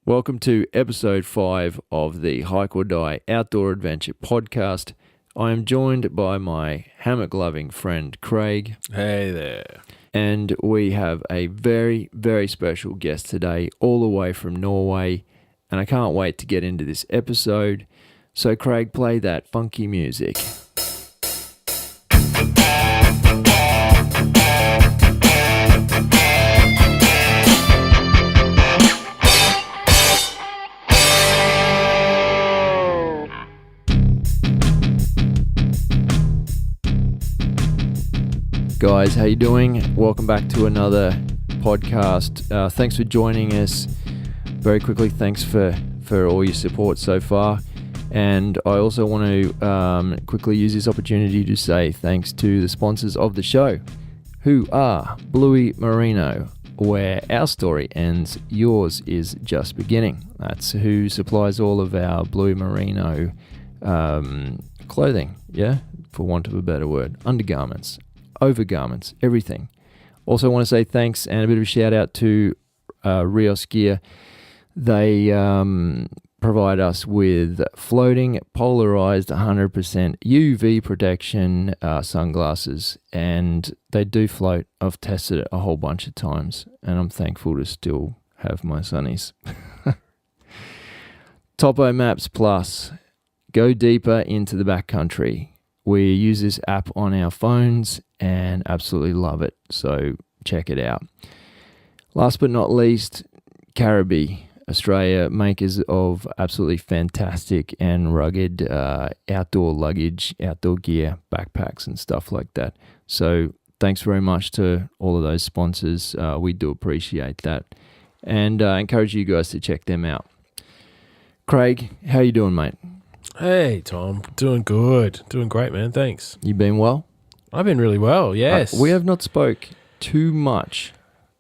Welcome to episode 5 of the Hike or Die Outdoor Adventure podcast. I am joined by my hammock-loving friend Craig. Hey there. And we have a very, very special guest today, all the way from Norway. And I can't wait to get into this episode. So Craig, play that funky music. Guys, how you doing? Welcome back to another podcast. Thanks for joining us. Very quickly, thanks for all your support so far. And I also want to quickly use this opportunity to say thanks to the sponsors of the show, who are Bluey, Moreno, where our story ends, yours is just beginning. That's who supplies all of our Bluey Moreno clothing, for want of a better word, undergarments, overgarments, everything. Also want to say thanks and a bit of a shout out to HikeordieTV Gear. They provide us with floating, polarized, 100% UV protection sunglasses, and they do float. I've tested it a whole bunch of times, and I'm thankful to still have my sunnies. Topo Maps Plus. Go deeper into the backcountry. We use this app on our phones and absolutely love it, so check it out. Last but not least, Caribbean, Australia, makers of absolutely fantastic and rugged outdoor luggage, outdoor gear, backpacks and stuff like that. So thanks very much to all of those sponsors. We do appreciate that, and encourage you guys to check them out. Craig, how you doing, mate? Hey, Tom. Doing good. Doing great, man. Thanks. You been well? I've been really well, yes. We have not spoke too much,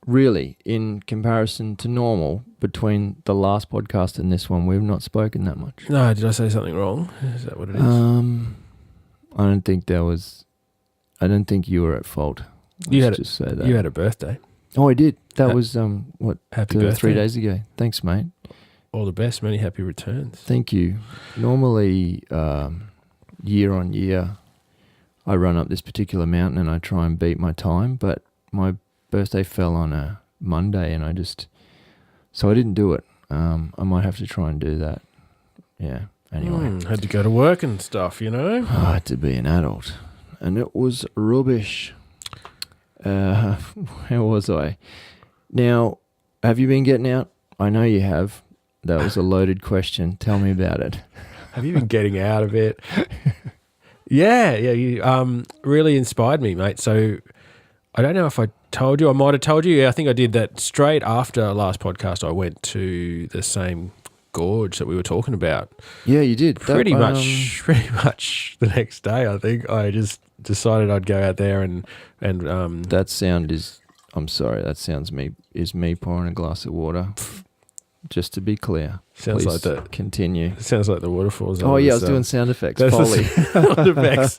really, in comparison to normal. Between the last podcast and this one, we've not spoken that much. No, did I say something wrong? Is that what it is? I don't think you were at fault. You had just say that. You had a birthday. Oh, I did. That was Happy birthday. 3 days ago. Thanks, mate. All the best. Many happy returns. Thank you. Normally, year on year, I run up this particular mountain and I try and beat my time, but my birthday fell on a Monday and so I didn't do it. I might have to try and do that. Yeah. Anyway. Had to go to work and stuff, you know? I had to be an adult. And it was rubbish. Where was I? Now, have you been getting out? I know you have. That was a loaded question. Tell me about it. Have you been getting out of it? Yeah. You really inspired me, mate. So I don't know if I told you. I might have told you. Yeah, I think I did that straight after our last podcast. I went to the same gorge that we were talking about. Yeah, you did. Pretty much the next day. I think I just decided I'd go out there and that sound is. I'm sorry. That sounds is me pouring a glass of water. Just to be clear, sounds please like that. Continue. It sounds like the waterfalls. Oh yeah, I was doing sound effects. Foley. Sound effects.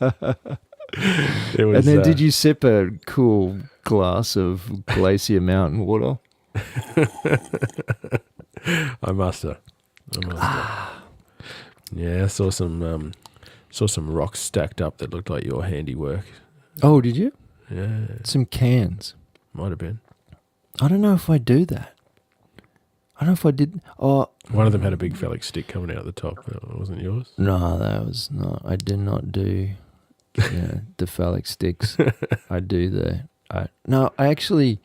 And then did you sip a cool glass of glacier mountain water? I must have. Yeah, I saw some rocks stacked up that looked like your handiwork. Oh, did you? Yeah. Some cans. Might have been. I don't know if I do that. I don't know if I did. Oh, one of them had a big phallic stick coming out the top. That wasn't yours? No, that was not. I did not do the phallic sticks. I do I actually,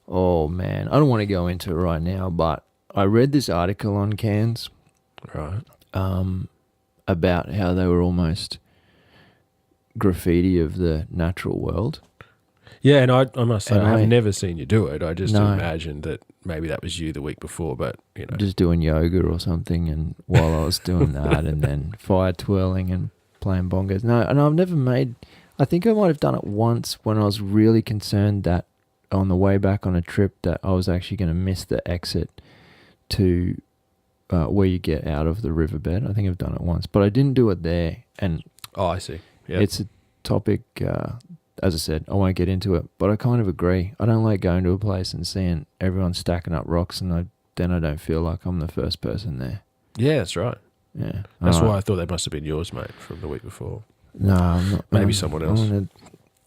oh man, I don't want to go into it right now, but I read this article on cans. Right. About how they were almost graffiti of the natural world. Yeah, and I must say, I've never seen you do it. I just imagined that maybe that was you the week before, but, you know. Just doing yoga or something, and while I was doing that, and then fire twirling and playing bongos. No, and I've never I think I might have done it once when I was really concerned that on the way back on a trip that I was actually going to miss the exit to where you get out of the riverbed. I think I've done it once, but I didn't do it there. And I see. Yep. It's a topic, as I said, I won't get into it, but I kind of agree. I don't like going to a place and seeing everyone stacking up rocks, and I then I don't feel like I'm the first person there. Yeah, that's right. Yeah. That's why I thought that must have been yours, mate, from the week before. No, I'm not. Maybe someone else. I'm going to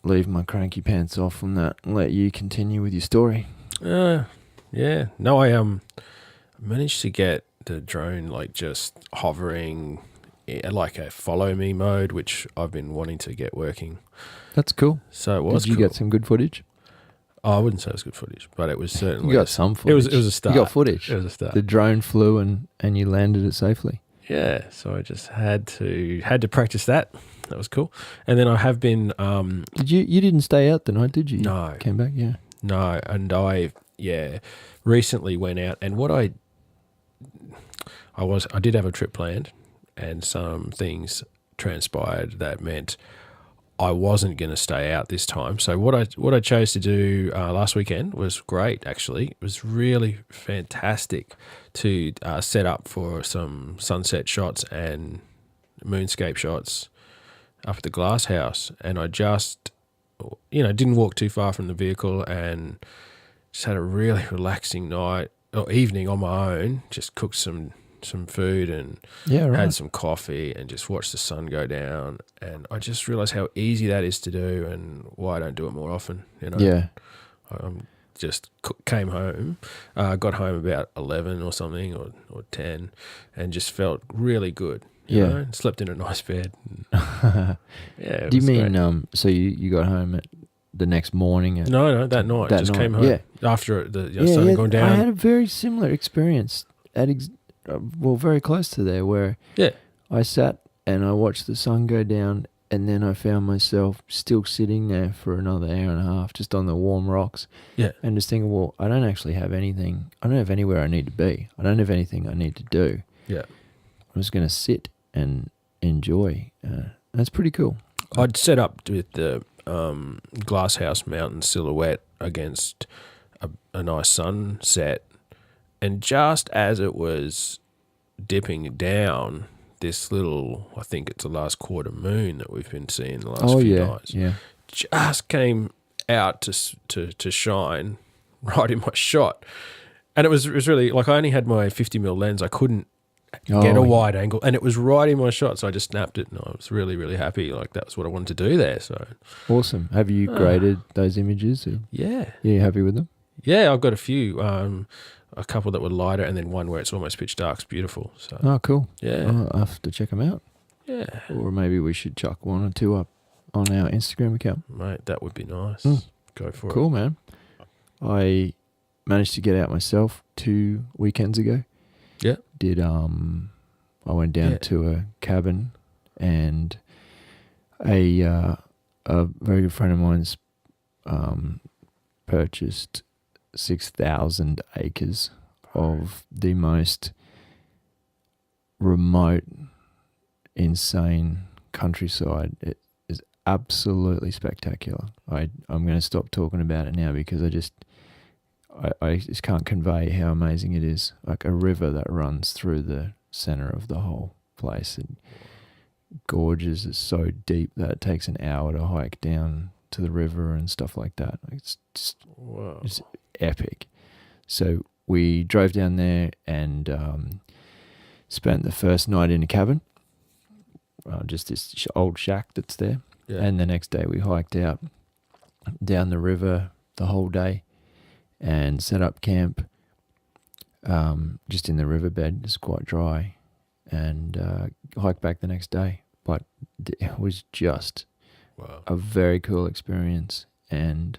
leave my cranky pants off on that and let you continue with your story. Yeah. No, I managed to get the drone like just hovering, like a follow me mode, which I've been wanting to get working. That's cool. So it was. Did you cool. get some good footage? Oh, I wouldn't say it was good footage, but it was certainly. You got some footage. It was a start. You got footage. It was a start. The drone flew and you landed it safely. Yeah, so I just had to practice that. That was cool. And then I have been. Did you didn't stay out the night, did you? No. Came back, yeah. No, and I recently went out, and what I did have a trip planned, and some things transpired that meant I wasn't going to stay out this time. So what I chose to do last weekend was great. Actually, it was really fantastic to set up for some sunset shots and moonscape shots up at the glass house, and I just didn't walk too far from the vehicle and just had a really relaxing night or evening on my own. Just cooked some food and had some coffee and just watched the sun go down. And I just realised how easy that is to do and why I don't do it more often. Yeah. Just came home, got home about 11 or something or 10 and just felt really good. You know? Slept in a nice bed. Do you mean great. So you got home at the next morning? No, that night. Just came home after the sun had gone down. I had a very similar experience at very close to there, where I sat and I watched the sun go down, and then I found myself still sitting there for another hour and a half, just on the warm rocks. Yeah, and just thinking, well, I don't actually have anything. I don't have anywhere I need to be. I don't have anything I need to do. Yeah, I'm just going to sit and enjoy. That's pretty cool. I'd set up with the glasshouse mountain silhouette against a nice sunset, and just as it was dipping down, this little, I think it's the last quarter moon that we've been seeing the last few nights, just came out to shine right in my shot. And it was really, like, I only had my 50mm lens. I couldn't get a wide angle, and it was right in my shot, so I just snapped it, and I was really, really happy. Like, that was what I wanted to do there. So awesome. Have you graded those images? Yeah. Are you happy with them? Yeah, I've got a few. A couple that were lighter, and then one where it's almost pitch dark. It's beautiful. So. Oh, cool. Yeah. I'll have to check them out. Yeah. Or maybe we should chuck one or two up on our Instagram account. Mate, that would be nice. Go for it. Cool, man. I managed to get out myself 2 weekends ago. Yeah. I went down to a cabin, and a very good friend of mine's purchased 6,000 acres of the most remote, insane countryside. It is absolutely spectacular. I'm going to stop talking about it now because I just can't convey how amazing it is. Like a river that runs through the center of the whole place, and gorges is so deep that it takes an hour to hike down to the river and stuff like that. It's just, it's epic. So we drove down there and spent the first night in a cabin, just this old shack that's there. Yeah. And the next day we hiked out down the river the whole day and set up camp just in the riverbed. It's quite dry, and hiked back the next day. But it was just a very cool experience, and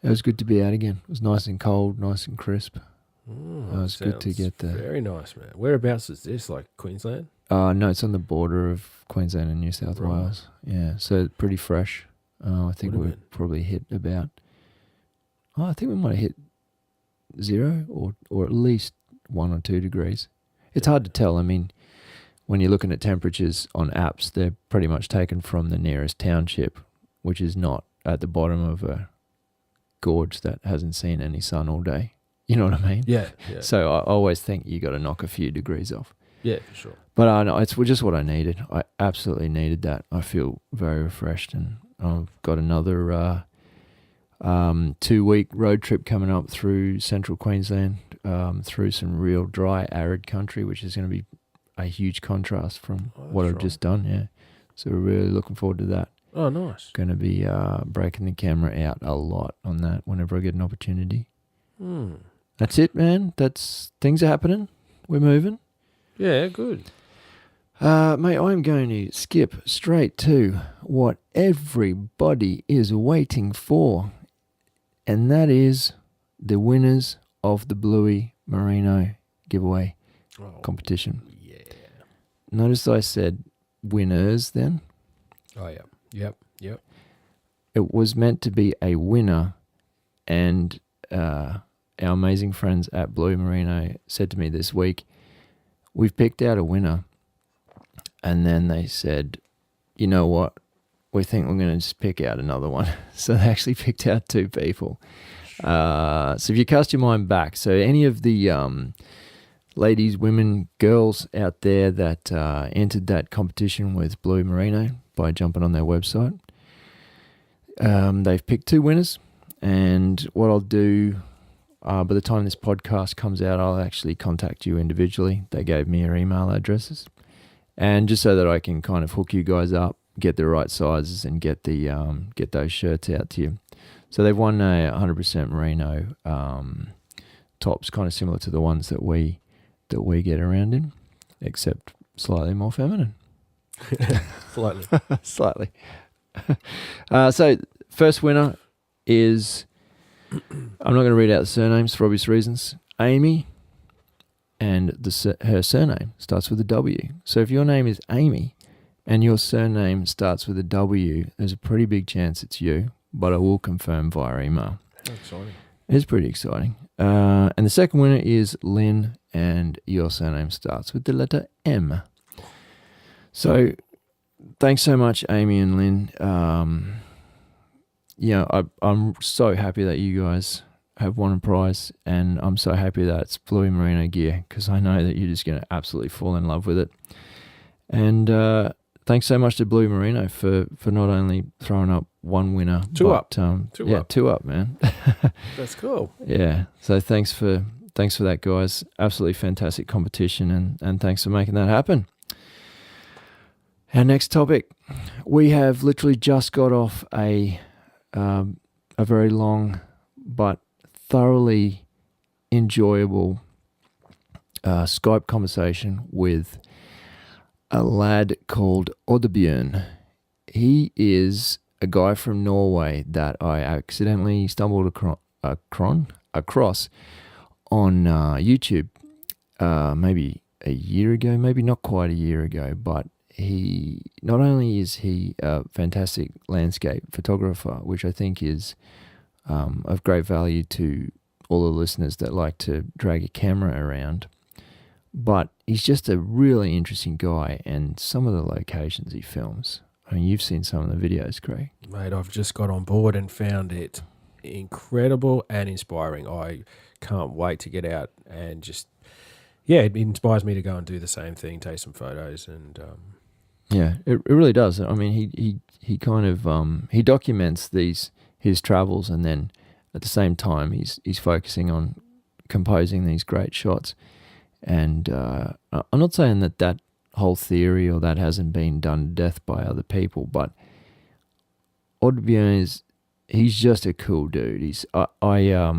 it was good to be out again. It was nice and cold, nice and crisp. It was good to get there. Very nice, man. Whereabouts is this? Like Queensland? No, it's on the border of Queensland and New South Wales. Yeah, so pretty fresh. I think we probably hit about. I think we might have hit 0 or at least 1 or 2 degrees. It's hard to tell. I mean, when you're looking at temperatures on apps, they're pretty much taken from the nearest township, which is not at the bottom of a gorge that hasn't seen any sun all day. You know what I mean? Yeah. So I always think you got to knock a few degrees off. Yeah, for sure. But no, it's just what I needed. I absolutely needed that. I feel very refreshed, and I've got another 2-week road trip coming up through central Queensland, through some real dry, arid country, which is going to be a huge contrast from what I've just done. Yeah, so we're really looking forward to that. Oh, nice. Going to be breaking the camera out a lot on that whenever I get an opportunity. That's it, man. Things are happening. We're moving. Yeah, good. Mate, I'm going to skip straight to what everybody is waiting for, and that is the winners of the Bluey Moreno giveaway competition. Yeah. Notice I said winners then. Oh, yeah. Yep. It was meant to be a winner, and our amazing friends at Bluey Moreno said to me this week, we've picked out a winner. And then they said, you know what? We think we're going to just pick out another one. So they actually picked out 2 people. So if you cast your mind back, so any of the ladies, women, girls out there that entered that competition with Bluey Moreno by jumping on their website, they've picked 2 winners. And what I'll do, by the time this podcast comes out, I'll actually contact you individually. They gave me your email addresses. And just so that I can kind of hook you guys up, get the right sizes, and get those shirts out to you. So they've won a 100% merino tops, kind of similar to the ones that we get around in, except slightly more feminine. Slightly. So first winner is, I'm not going to read out the surnames for obvious reasons, Amy. And her surname starts with a W. So if your name is Amy and your surname starts with a W, there's a pretty big chance it's you, but I will confirm via email. How exciting. It's pretty exciting. And the second winner is Lynn, and your surname starts with the letter M. So thanks so much, Amy and Lynn. I'm so happy that you guys have won a prize, and I'm so happy that it's Bluey Moreno gear, because I know that you're just going to absolutely fall in love with it. And thanks so much to Bluey Moreno for not only throwing up one winner, two up, man. That's cool. Yeah, so thanks for that, guys. Absolutely fantastic competition, and thanks for making that happen. Our next topic, we have literally just got off a very long but thoroughly enjoyable Skype conversation with a lad called Oddbjorn. He is a guy from Norway that I accidentally stumbled across on YouTube maybe a year ago, maybe not quite a year ago, but he not only is he a fantastic landscape photographer, which I think is of great value to all the listeners that like to drag a camera around, but he's just a really interesting guy, and some of the locations he films. I mean, you've seen some of the videos, Craig. Mate, I've just got on board and found it incredible and inspiring. I can't wait to get out and just, it inspires me to go and do the same thing, take some photos, and yeah, it really does. I mean, he kind of he documents his travels, and then at the same time he's focusing on composing these great shots. And I'm not saying that whole theory or that hasn't been done to death by other people, but Oddbjorn he's just a cool dude. I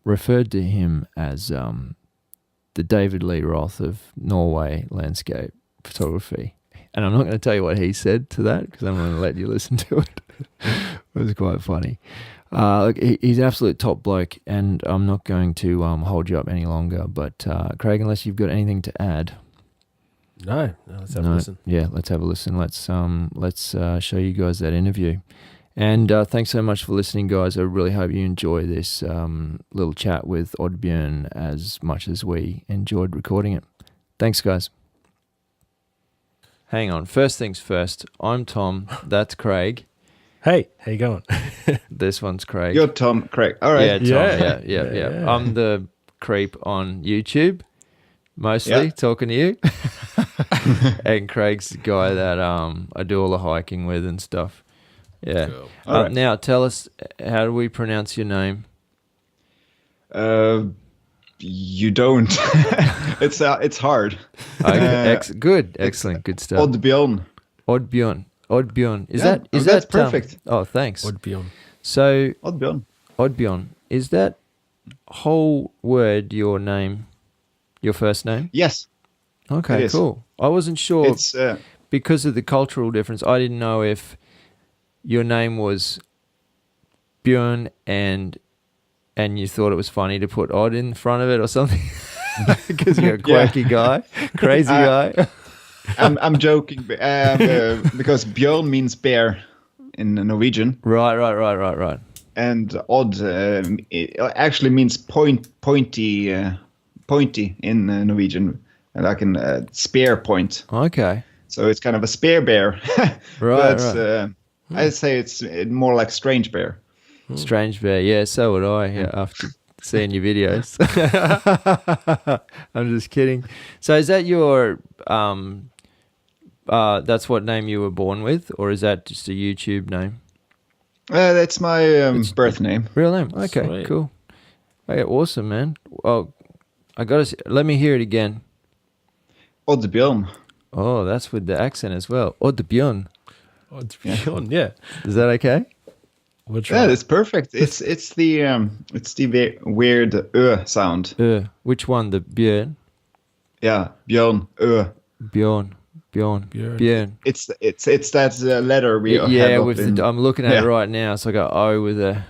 referred to him as the David Lee Roth of Norway landscape photography. And I'm not going to tell you what he said to that, because I'm going to let you listen to it. It was quite funny. Look, he's an absolute top bloke, and I'm not going to hold you up any longer. But Craig, unless you've got anything to add. No, let's have a listen. Yeah, let's have a listen. Let's show you guys that interview. And thanks so much for listening, guys. I really hope you enjoy this little chat with Oddbjorn as much as we enjoyed recording it. Thanks, guys. Hang on. First things first. I'm Tom. That's Craig. Hey, how you going? This one's Craig. You're Tom, Craig. All right. Yeah, Tom. Yeah. I'm the creep on YouTube, mostly talking to you. And Craig's the guy that I do all the hiking with and stuff. Yeah. Cool. Right. Now, tell us, how do we pronounce your name? You don't. It's hard. Okay, good, excellent, good stuff. Oddbjorn. Oddbjorn. Is Yeah, that that's perfect. Oh, thanks. Oddbjorn. So Oddbjorn. Is that whole word your name, your first name? Yes. Okay, cool. I wasn't sure. It's because of the cultural difference. I didn't know if your name was Björn and you thought it was funny to put Odd in front of it or something. Because you're a quirky guy, crazy guy. I'm joking because Björn means bear in Norwegian. Right. And Odd it actually means pointy in Norwegian, like a spear point. Okay. So it's kind of a spear bear. Right. I'd say it's more like strange bear. Strange bear. Yeah, so would I. Yeah, after seeing your videos. I'm just kidding. So is that your that's what name you were born with, or is that just a YouTube name? That's my birth name. Real name. Okay, Sweet. cool. Okay, awesome, man. Well, let me hear it again. Oddbjorn. Oh, that's with the accent as well. Oddbjorn. Oddbjorn, yeah. Is that okay? We'll try. Yeah, it's perfect. It's the weird sound. Which one? The Björn? Yeah, Björn. Bjorn. It's that letter we have up I'm looking at it right now, so I got O with a.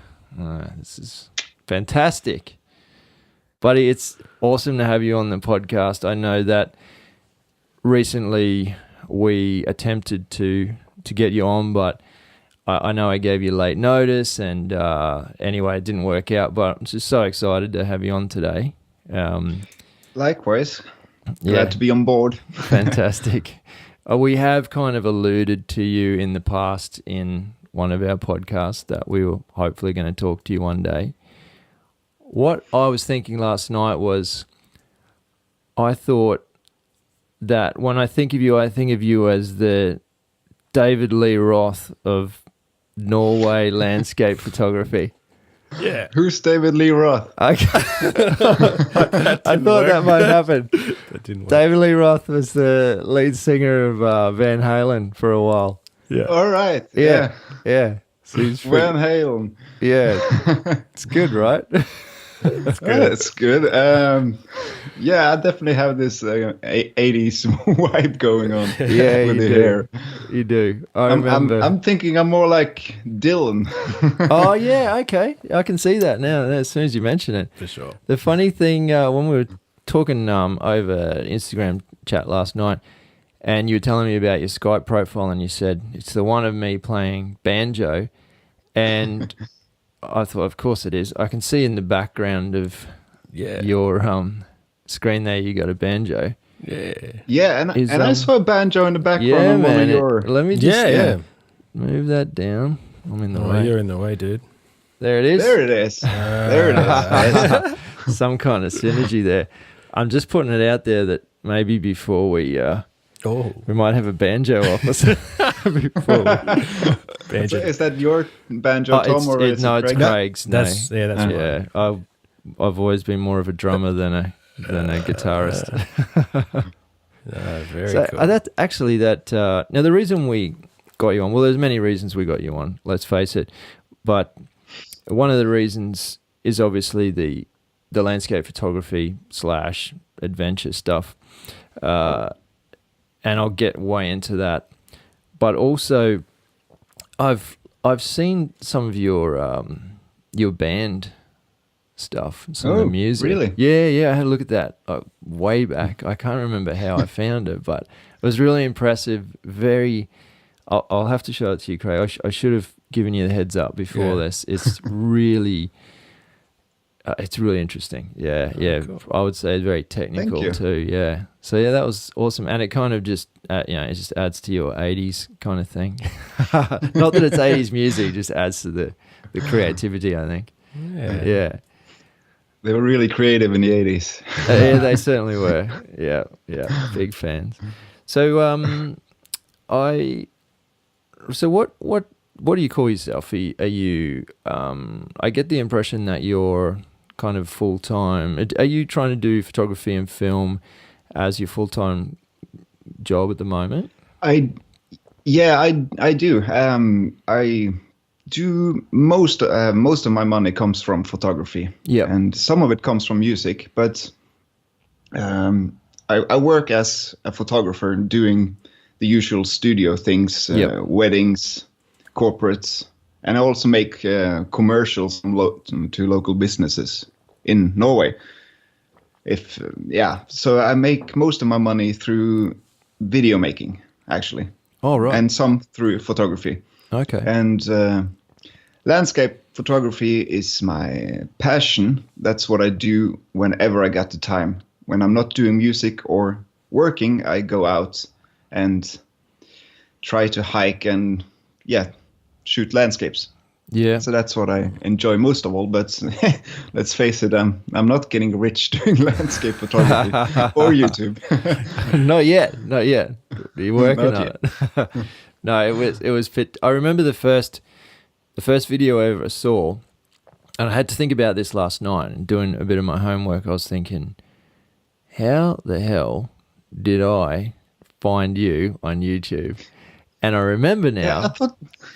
This is fantastic, buddy. It's awesome to have you on the podcast. I know that recently we attempted to get you on, but I know I gave you late notice, and anyway, it didn't work out. But I'm just so excited to have you on today. Likewise. Glad to be on board. Fantastic. We have kind of alluded to you in the past in one of our podcasts that we were hopefully going to talk to you one day. What I was thinking last night was I thought that when I think of you as the David Lee Roth of Norway landscape photography. Yeah. Who's David Lee Roth? Okay. I thought that might happen. That didn't work. David Lee Roth was the lead singer of Van Halen for a while. Yeah. All right. Yeah. So he's Van Halen. Yeah. It's good, right? That's good. Yeah, I definitely have this 80s vibe going on. Yeah, with you the do. hair. You do. I remember. I'm thinking I'm more like Dylan. Oh, yeah, okay. I can see that now as soon as you mention it. For sure. The funny thing, when we were talking over Instagram chat last night, and you were telling me about your Skype profile, and you said, it's the one of me playing banjo, and I thought, of course it is. I can see in the background of your screen there, you got a banjo. Yeah. Yeah, and I saw a banjo in the background on one of your... Let me just Move that down. I'm in the Oh, way. you're in the way, dude. There it is. There it is. There it is. Some kind of synergy there. I'm just putting it out there that maybe before we might have a banjo off us. Banjo. Is that your banjo, Tom, or is no, it it's Craig's? Craig's. No. That's right. Yeah, I've always been more of a drummer than a guitarist. Very So cool. that's actually that. Now the reason we got you on, well, there's many reasons we got you on. Let's face it, but one of the reasons is obviously the landscape photography / adventure stuff, and I'll get way into that. But also, I've seen some of your band stuff, some of the music. Really? Yeah, I had a look at that way back. I can't remember how I found it, but it was really impressive. Very, I'll have to show it to you, Craig. I should have given you the heads up before this. It's really, interesting. Yeah. Cool. I would say it's very technical too. Yeah. So yeah, that was awesome, and it kind of just, it just adds to your '80s kind of thing. Not that it's '80s music, just adds to the creativity, I think. Yeah. They were really creative in the 80s. Yeah, they certainly were. Yeah, big fans. So, what do you call yourself? Are you? I get the impression that you're kind of full-time? Are you trying to do photography and film as your full-time job at the moment? I do. I do most of my money comes from photography. Yeah, and some of it comes from music. But I work as a photographer doing the usual studio things, weddings, corporates, and I also make commercials to local businesses in Norway. So I make most of my money through video making, actually. Oh, right. And some through photography. Okay. And landscape photography is my passion. That's what I do whenever I got the time. When I'm not doing music or working, I go out and try to hike and shoot landscapes. Yeah. So that's what I enjoy most of all. But let's face it, I'm not getting rich doing landscape photography or YouTube. Not yet. You're working on it. No, it was fit. I remember the first video I ever saw, and I had to think about this last night and doing a bit of my homework. I was thinking, how the hell did I find you on YouTube? And I remember now,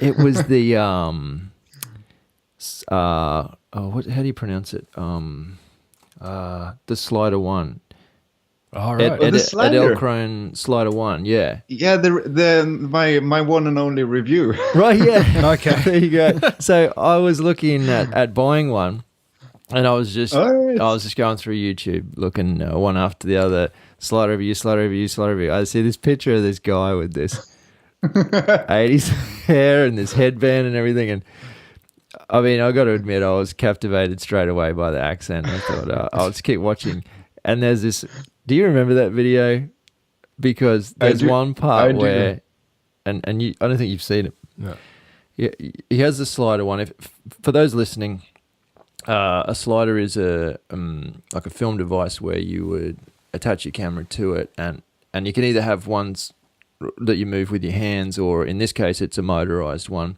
it was the how do you pronounce it? The slider one. All right. Slider. Edelkrone slider one. Yeah. Yeah, my one and only review. Right. Yeah. Okay. There you go. So I was looking at buying one, and I was just going through YouTube looking one after the other. Slider review. I see this picture of this guy with this 80s hair and this headband and everything, and I mean, I got to admit, I was captivated straight away by the accent. I thought, I'll just keep watching. And there's this. Do you remember that video? Because there's one part where, and you, I don't think you've seen it. No. He has the slider one. For those listening, a slider is like a film device where you would attach your camera to it, and you can either have ones that you move with your hands, or in this case, it's a motorized one.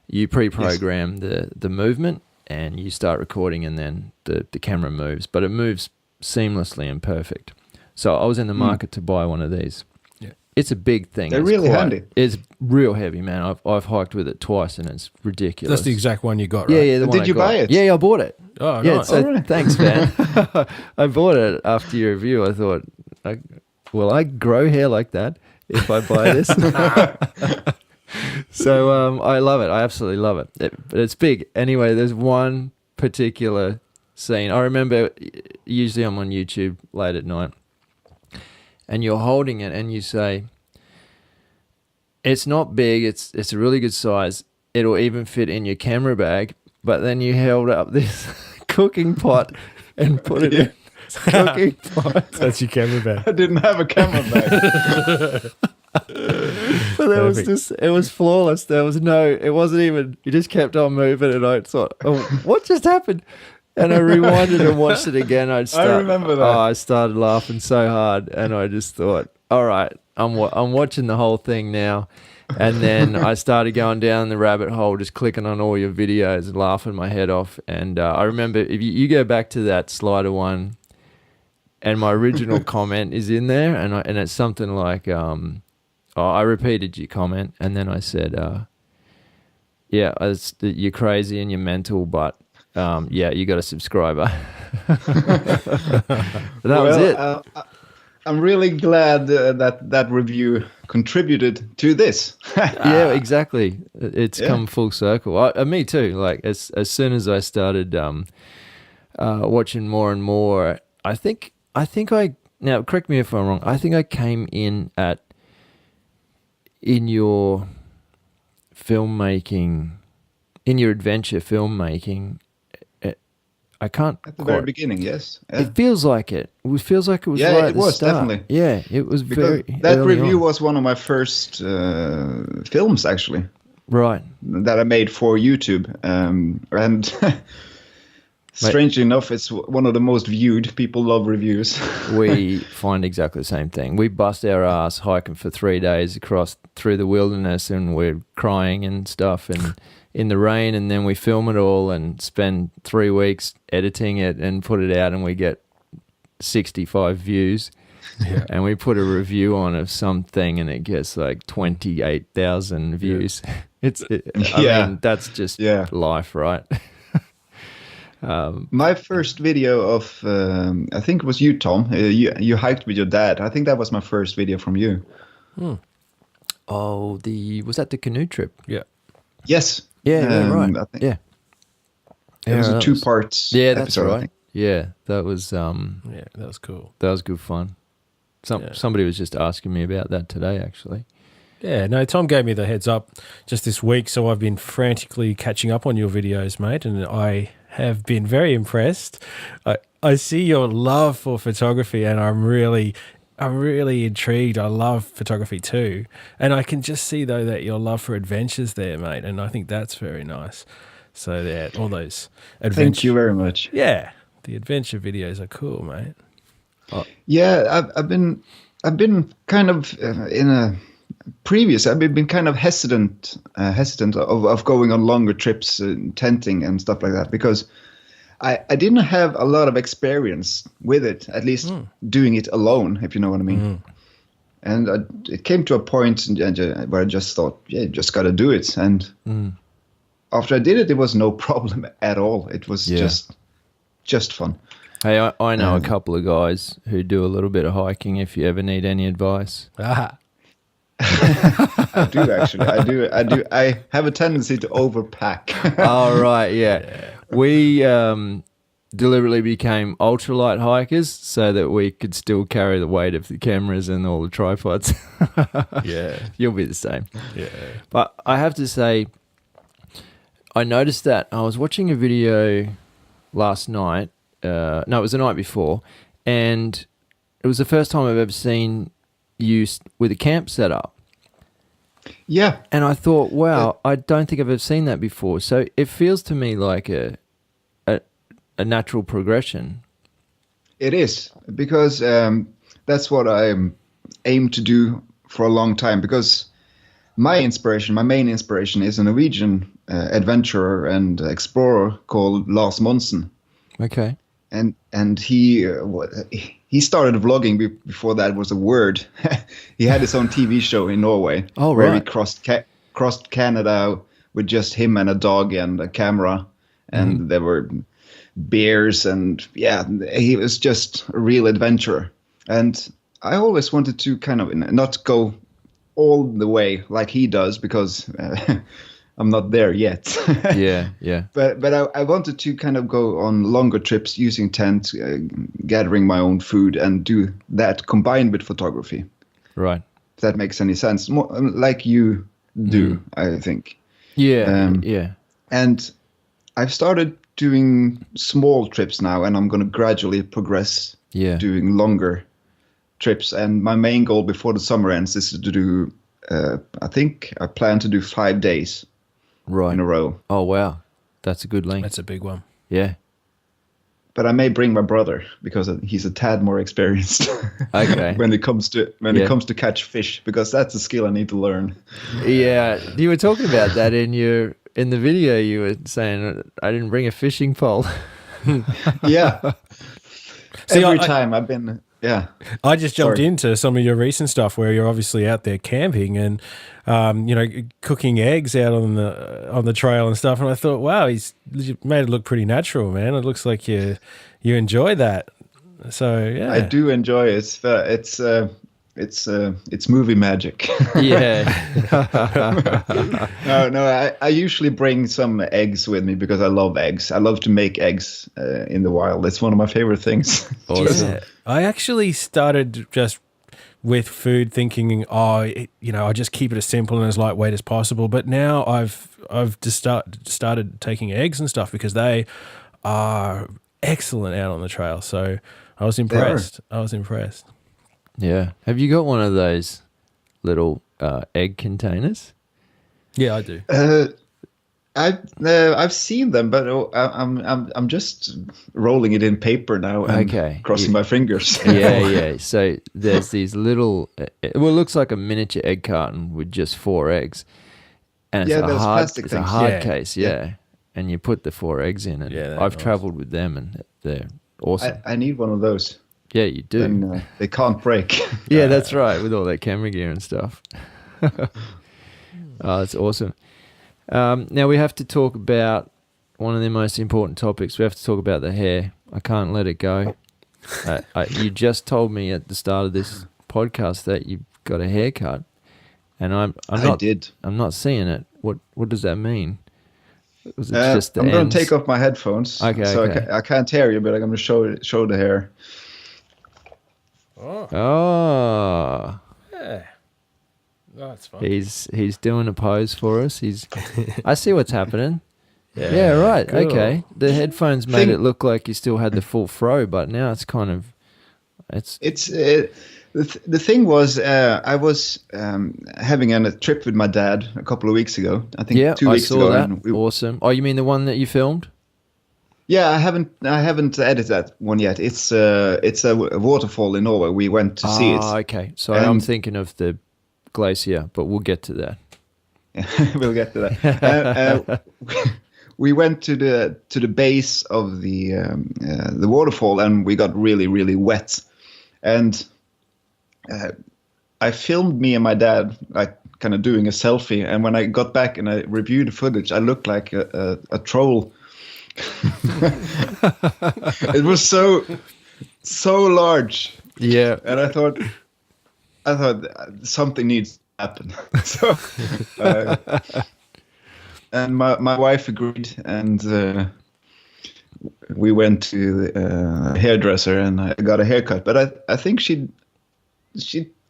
You pre-program the movement, and you start recording, and then the camera moves, but it moves seamlessly and perfect. So I was in the market to buy one of these. Yeah, it's a big thing. They're really handy. It's real heavy, man. I've hiked with it twice, and it's ridiculous. That's the exact one you got, right? Yeah. Did you buy it? Yeah, I bought it. Oh, yeah. nice. So really? Thanks, man. I bought it after your review. I thought, will I grow hair like that if I buy this? So I love it. I absolutely love it. But it's big. Anyway, there's one particular scene. I remember, usually I'm on YouTube late at night, and you're holding it and you say, it's not big, it's a really good size. It'll even fit in your camera bag. But then you held up this cooking pot and put it in cooking pot. That's your camera bag. I didn't have a camera bag. But it was flawless. There was it wasn't even, you just kept on moving, and I thought, oh, what just happened? And I rewinded and watched it again. I remember that. Oh, I started laughing so hard, and I just thought, all right, I'm watching the whole thing now. And then I started going down the rabbit hole, just clicking on all your videos and laughing my head off. And I remember, if you go back to that slider one, and my original comment is in there, and it's something like, I repeated your comment, and then I said, you're crazy and you're mental, but you got a subscriber. That was it. I'm really glad that review contributed to this. Yeah, exactly. It's come full circle. Me too. Like as soon as I started watching more and more, I think I now correct me if I'm wrong. I think I came in your filmmaking, in your adventure filmmaking. I can't at the very beginning. Yes, it feels like it. It feels like it was. Yeah, right it was definitely. Yeah, it was because very. That review was one of my first films, actually. Right. That I made for YouTube, and strangely enough, it's one of the most viewed. People love reviews. We find exactly the same thing. We bust our ass hiking for 3 days through the wilderness, and we're crying and stuff, and in the rain, and then we film it all and spend 3 weeks editing it and put it out, and we get 65 views. Yeah. And we put a review on of something and it gets like 28,000 views. I mean, that's just life, right? My first video of, I think it was you, Tom. You hiked with your dad. I think that was my first video from you. Oh, was that the canoe trip? Yeah. Yes. Yeah, right. I think Yeah. It was a 2-part Yeah, that's episode, I right. think. Yeah, that was Yeah, that was cool. that was good fun. Somebody was just asking me about that today, actually. Yeah, no, Tom gave me the heads up just this week, so I've been frantically catching up on your videos, mate, and I have been very impressed. I see your love for photography, and I'm really intrigued. I love photography too, and I can just see though that your love for adventures there, mate, and I think that's very nice. So yeah, all those adventures. Thank you very much. Yeah, the adventure videos are cool, mate. Yeah, I've been kind of I've been kind of hesitant of going on longer trips, tenting and stuff like that, because I didn't have a lot of experience with it, at least doing it alone, if you know what I mean. And it came to a point where I just thought, yeah, just got to do it. And after I did it, it was no problem at all. It was just fun. Hey, I know a couple of guys who do a little bit of hiking if you ever need any advice. Ah. I do actually. I do. I have a tendency to overpack. Oh, right, yeah. We deliberately became ultralight hikers so that we could still carry the weight of the cameras and all the tripods. Yeah. You'll be the same. Yeah. But I have to say, I noticed that I was watching a video last night. No, it was the night before, and it was the first time I've ever seen you with a camp set up. Yeah. And I thought, wow, I don't think I've ever seen that before. So it feels to me like a natural progression. It is, because that's what I aim to do for a long time, because my main inspiration is a Norwegian adventurer and explorer called Lars Monsen. Okay. And he started vlogging before that was a word. He had his own TV show in Norway. Oh, where right. he crossed Canada with just him and a dog and a camera, and there were bears, and he was just a real adventurer. And I always wanted to kind of not go all the way like he does, because I'm not there yet. Yeah. But I wanted to kind of go on longer trips using tent, gathering my own food, and do that combined with photography. Right. If that makes any sense. More, like you do, I think. Yeah. Yeah. And I've started doing small trips now, and I'm going to gradually progress doing longer trips. And my main goal before the summer ends is to do, I think I plan to do 5 days. Right. In a row. Oh, wow. That's a good length. That's a big one. Yeah. But I may bring my brother, because he's a tad more experienced. Okay. when it comes to catch fish, because that's a skill I need to learn. Yeah. You were talking about that in the video. You were saying I didn't bring a fishing pole. Yeah. See, Every time I've been I just jumped into some of your recent stuff where you're obviously out there camping and cooking eggs out on the trail and stuff, and I thought, wow, he's made it look pretty natural, man. It looks like you enjoy that. So yeah, I do enjoy it. It's movie magic. Yeah. No, I usually bring some eggs with me because I love eggs. I love to make eggs in the wild. It's one of my favorite things. Awesome. Yeah. I actually started just with food thinking, I just keep it as simple and as lightweight as possible. But now I've just started taking eggs and stuff because they are excellent out on the trail. So I was impressed. Yeah. Have you got one of those little egg containers? Yeah, I do. I've seen them, but I'm just rolling it in paper now and crossing my fingers. Yeah. So there's these little, it looks like a miniature egg carton with just 4 eggs, And Yeah, those plastic it's a things. hard Yeah, case, yeah. yeah. And you put the 4 eggs in, and Yeah, they're I've nice. travelled with them, and they're awesome. I need one of those. Yeah, you do. Then they can't break. Yeah, that's right, with all that camera gear and stuff. Oh, that's awesome. Now we have to talk about one of the most important topics. We have to talk about the hair. I can't let it go. You just told me at the start of this podcast that you got a haircut, and I'm not. did. I'm not seeing it. What does that mean? Was it just the I'm going ends? to take off my headphones. Okay, So okay. I can't hear you, but I'm going to show the hair. Oh, Yeah. Oh, that's fun. he's doing a pose for us. I see what's happening. Yeah, right. cool. Okay. The headphones made it look like you still had the full fro, but now it's kind of It's the thing was I was having a trip with my dad a couple of weeks ago. I think 2 I weeks saw ago. that. and Awesome. Oh, you mean the one that you filmed? Yeah, I haven't edited that one yet. It's a waterfall in Norway. We went to see it. Okay. Sorry, I'm thinking of the glacier, but we'll get to that. We'll get to that. We went to the base of the waterfall, and we got really, really wet. And I filmed me and my dad like kind of doing a selfie. And when I got back and I reviewed the footage, I looked like a troll. It was so large. Yeah. And I thought something needs to happen. So, and my wife agreed, and we went to a hairdresser, and I got a haircut. But I think she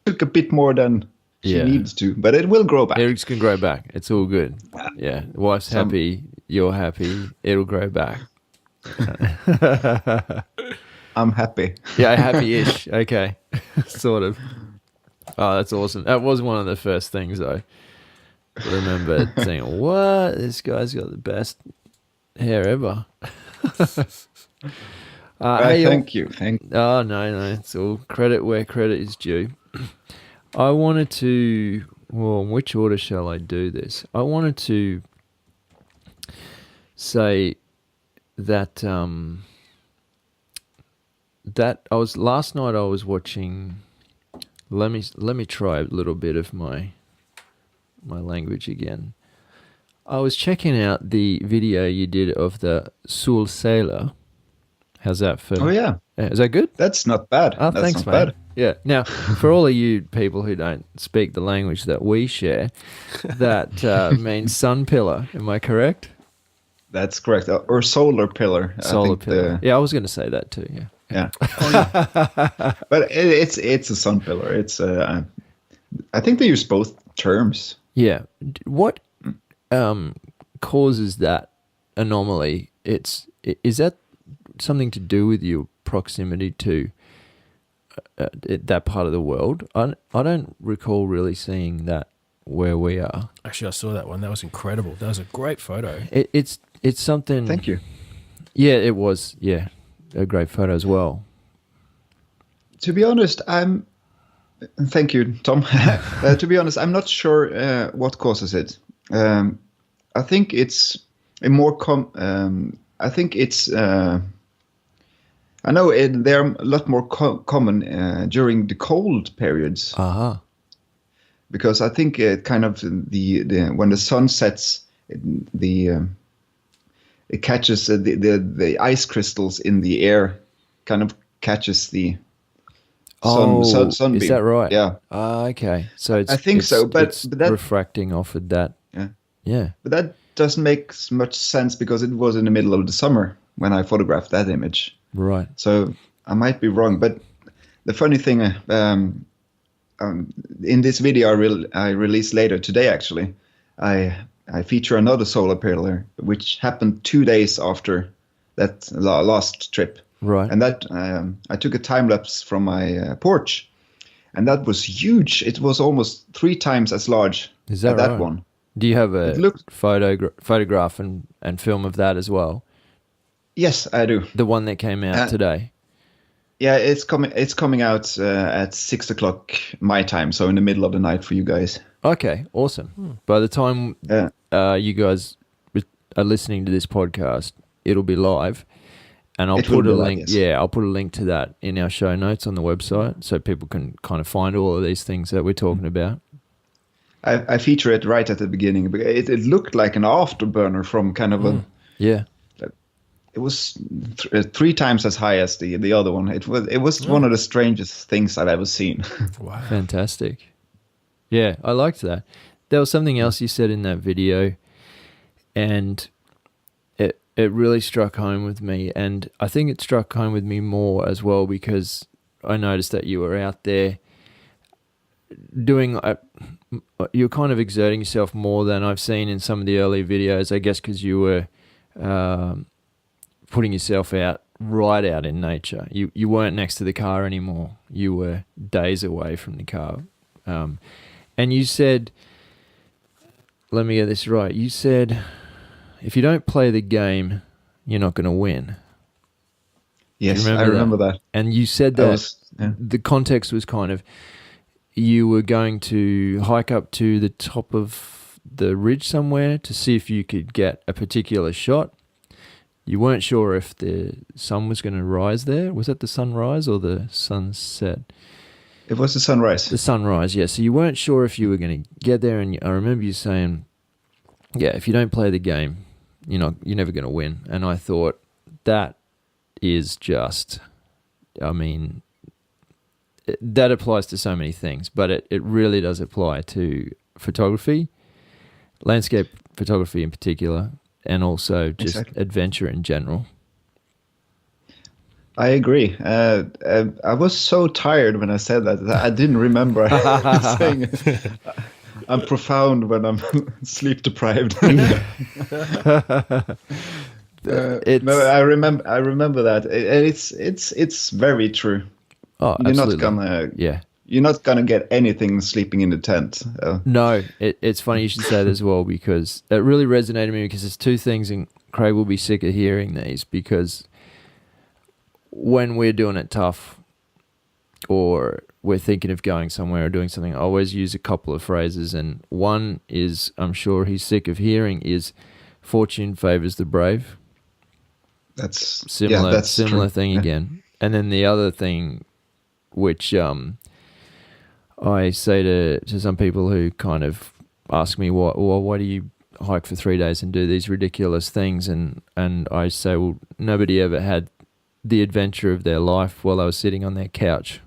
took a bit more than she needs to, but it will grow back. It can grow back. It's all good. Yeah. The wife's happy. You're happy. It'll grow back. I'm happy. Yeah, happy-ish. Okay. Sort of. Oh, that's awesome. That was one of the first things I remember saying, what? This guy's got the best hair ever. Thank you. Oh, no. It's all credit where credit is due. I wanted to... Well, in which order shall I do this? I wanted to say that last night I was watching... Let me try a little bit of my language again. I was checking out the video you did of the Solseiler. How's that for? Oh yeah, Is that good? that's not bad. Oh, That's thanks, not mate. bad. Yeah. Now, for all of you people who don't speak the language that we share, that means sun pillar. Am I correct? That's correct. Or solar pillar. Solar pillar. Yeah, I was going to say that too. Yeah. Yeah. But it's a sun pillar. It's I think they use both terms. Yeah. What causes that anomaly? Is that something to do with your proximity to that part of the world? I don't recall really seeing that where we are. Actually, I saw that one. That was incredible. That was a great photo. It's something. Thank you. Yeah, it was. Yeah, a great photo as well. To be honest, thank you, Tom. To be honest, I'm not sure what causes it. I think it's a more I think it's. I know they're a lot more common during the cold periods. Uh-huh. Because I think kind of the when the sun sets, it catches the ice crystals in the air, kind of catches the sunbeam. Is that right? Yeah. Okay. So I think so, but that, refracting off of that. Yeah. Yeah. But that doesn't make much sense because it was in the middle of the summer when I photographed that image. Right. So I might be wrong, but the funny thing, in this video I released later today, actually, I feature another solar pillar, which happened 2 days after that last trip. Right. And that I took a time lapse from my porch, and that was huge. It was almost 3 times as large Is that as that right? one. Do you have a photograph and film of that as well? Yes, I do. The one that came out today. Yeah, it's coming out at 6:00 my time, so in the middle of the night for you guys. Okay, awesome. By the time you guys are listening to this podcast, it'll be live, and I'll put a link. Yes. Yeah, I'll put a link to that in our show notes on the website, so people can kind of find all of these things that we're talking about. I feature it right at the beginning. It looked like an afterburner from kind of a. Yeah. It was 3 times as high as the other one. It was one of the strangest things I've ever seen. Wow. Fantastic. Yeah, I liked that. There was something else you said in that video, and it really struck home with me. And I think it struck home with me more as well because I noticed that you were out there doing, you're kind of exerting yourself more than I've seen in some of the early videos, I guess because you were putting yourself right out in nature. You weren't next to the car anymore. You were days away from the car. And you said, let me get this right, you said, if you don't play the game, you're not going to win. Yes, I remember that. And you said that the context was kind of, you were going to hike up to the top of the ridge somewhere to see if you could get a particular shot. You weren't sure if the sun was going to rise there. Was that the sunrise or the sunset? It was the sunrise. The sunrise, yeah. So you weren't sure if you were going to get there, and I remember you saying, yeah, if you don't play the game, you're never going to win. And I thought, that is just, I mean, that applies to so many things, but it really does apply to photography, landscape photography in particular, and also just adventure in general. I agree. I was so tired when I said that I didn't remember saying it. I'm profound when I'm sleep deprived. No, I remember that. It's very true. Oh, absolutely. You're not gonna get anything sleeping in the tent. No, it's funny you should say that as well, because it really resonated with me, because there's 2 things, and Craig will be sick of hearing these, because when we're doing it tough or we're thinking of going somewhere or doing something, I always use a couple of phrases, and one is, I'm sure he's sick of hearing, is fortune favors the brave. That's similar thing again. And then the other thing, which I say to some people who kind of ask me, why do you hike for 3 days and do these ridiculous things? And I say, well, nobody ever had the adventure of their life while they were sitting on their couch.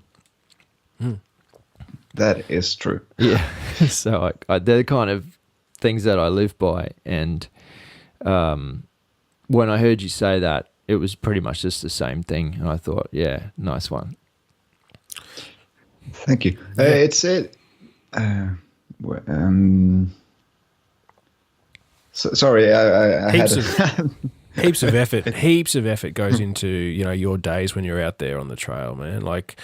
That is true. Yeah. So they're the kind of things that I live by. And when I heard you say that, it was pretty much just the same thing. And I thought, yeah, nice one. Thank you. Sorry, I heaps of effort goes into your days when you're out there on the trail, man. Like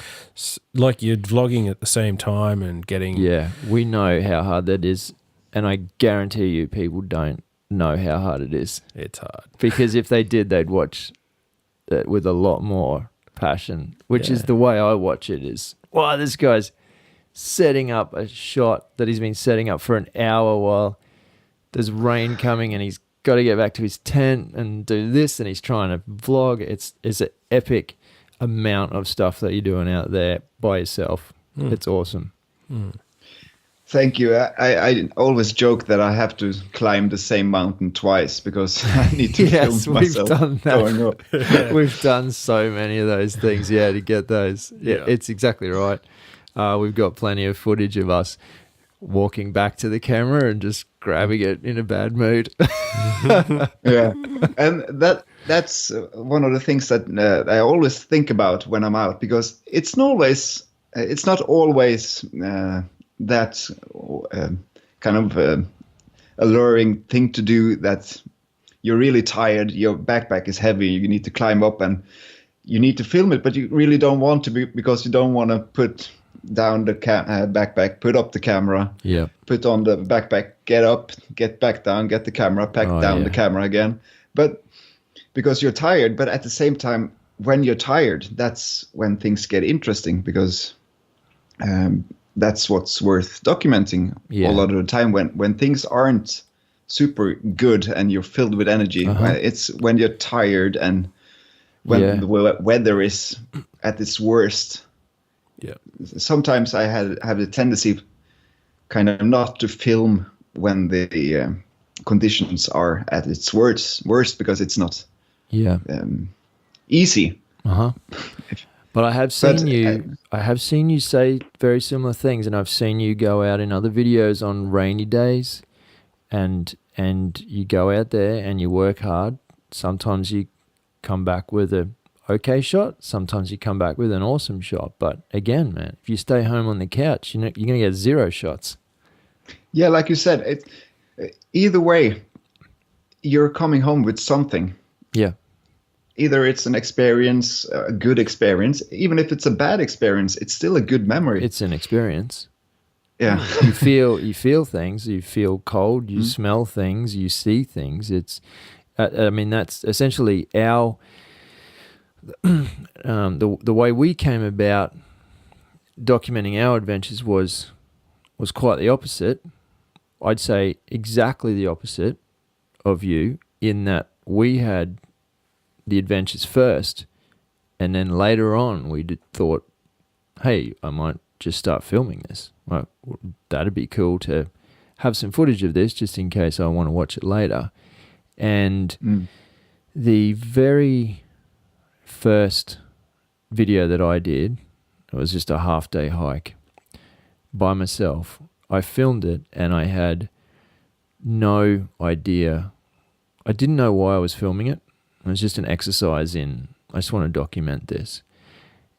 you're vlogging at the same time and getting. Yeah, we know how hard that is, and I guarantee you, people don't know how hard it is. It's hard, because if they did, they'd watch it with a lot more passion, which is the way I watch it. Is, wow, this guy's setting up a shot that he's been setting up for an hour while there's rain coming, and he's got to get back to his tent and do this, and he's trying to vlog. It's an epic amount of stuff that you're doing out there by yourself. It's awesome. Thank you. I always joke that I have to climb the same mountain twice because I need to film myself going up. We've done so many of those things, to get those. Yeah, it's exactly right. We've got plenty of footage of us walking back to the camera and just grabbing it in a bad mood. Yeah, and that's one of the things that I always think about when I'm out, because it's not always that kind of alluring thing to do, that you're really tired, your backpack is heavy, you need to climb up and you need to film it, but you really don't want to because you don't want to put down the backpack, put up the camera, put on the backpack, get up, get back down, get the camera, pack down the camera again. But because you're tired, but at the same time, when you're tired, that's when things get interesting, because that's what's worth documenting a lot of the time when things aren't super good and you're filled with energy. It's when you're tired and when the weather is at its worst. Yeah. Sometimes I have the tendency kind of not to film when the conditions are at its worst because it's not easy. But I have seen you say very similar things, and I've seen you go out in other videos on rainy days, and you go out there and you work hard. Sometimes you come back with a okay shot. Sometimes you come back with an awesome shot. But again, man, if you stay home on the couch, you're going to get 0 shots. Yeah, like you said, either way, you're coming home with something. Yeah. Either it's an experience, a good experience. Even if it's a bad experience, it's still a good memory. It's an experience. Yeah. you feel things. You feel cold. You smell things. You see things. It's, I mean, that's essentially our the way we came about documenting our adventures was quite the opposite. I'd say exactly the opposite of you, in that we had the adventures first, and then later on we thought, hey, I might just start filming this. Well, that'd be cool to have some footage of this just in case I want to watch it later. And the very first video that I did, it was just a half-day hike by myself. I filmed it and I had no idea. I didn't know why I was filming it. It was just an exercise in, I just want to document this.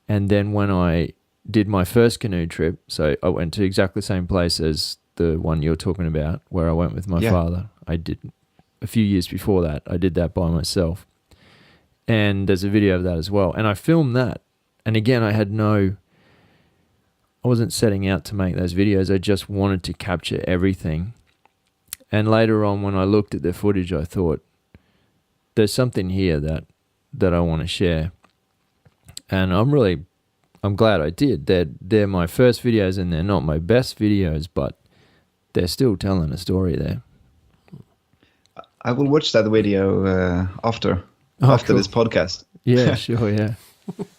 And then when I did my first canoe trip, so I went to exactly the same place as the one you're talking about, where I went with my father. I did a few years before that. I did that by myself. And there's a video of that as well. And I filmed that. And again, I wasn't setting out to make those videos. I just wanted to capture everything. And later on, when I looked at the footage, I thought, there's something here that I want to share. And I'm glad I did. They're my first videos, and they're not my best videos, but they're still telling a story there. I will watch that video after cool. this podcast. Yeah, sure, yeah.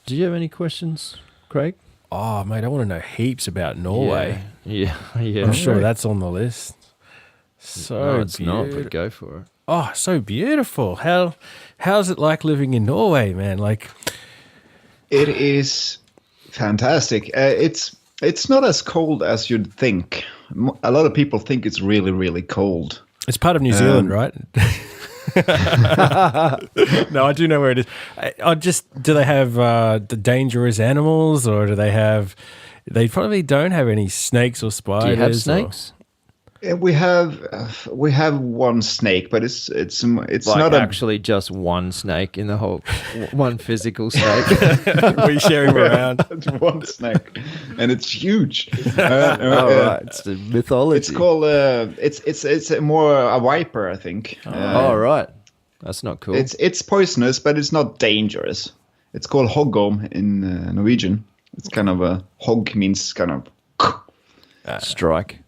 Do you have any questions, Craig? Oh, mate, I want to know heaps about Norway. Yeah. I'm sure that's on the list. So no, it's not, but go for it. Oh, so beautiful. How's it like living in Norway, man? Like, it is fantastic. It's not as cold as you'd think. A lot of people think it's really, really cold. It's part of New Zealand, right? No, I do know where it is. Do they have the dangerous animals, or do they have? They probably don't have any snakes or spiders. Do you have snakes? We have one snake, but it's like not actually just one snake in the whole one physical snake. We share him around. One snake, and it's huge. Right, it's the mythology. It's called it's more a viper, I think. Right, that's not cool. It's poisonous, but it's not dangerous. It's called hoggorm in Norwegian. It's kind of a hog means kind of strike.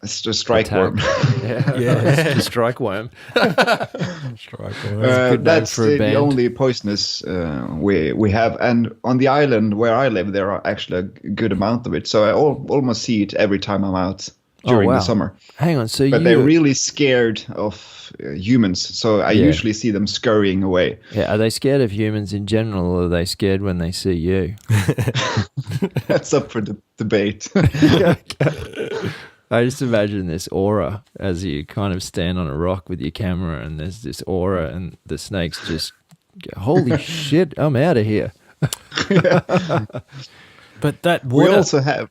It's just strike worm. It's the strike worm. That's the only poisonous we have. And on the island where I live, there are actually a good amount of it. So I almost see it every time I'm out during the summer. Hang on. But they're really scared of humans. So I usually see them scurrying away. Yeah. Are they scared of humans in general, or are they scared when they see you? That's up for debate. I just imagine this aura as you kind of stand on a rock with your camera, and there's this aura, and the snakes just go, holy shit, I'm out of here. But that water... We also have...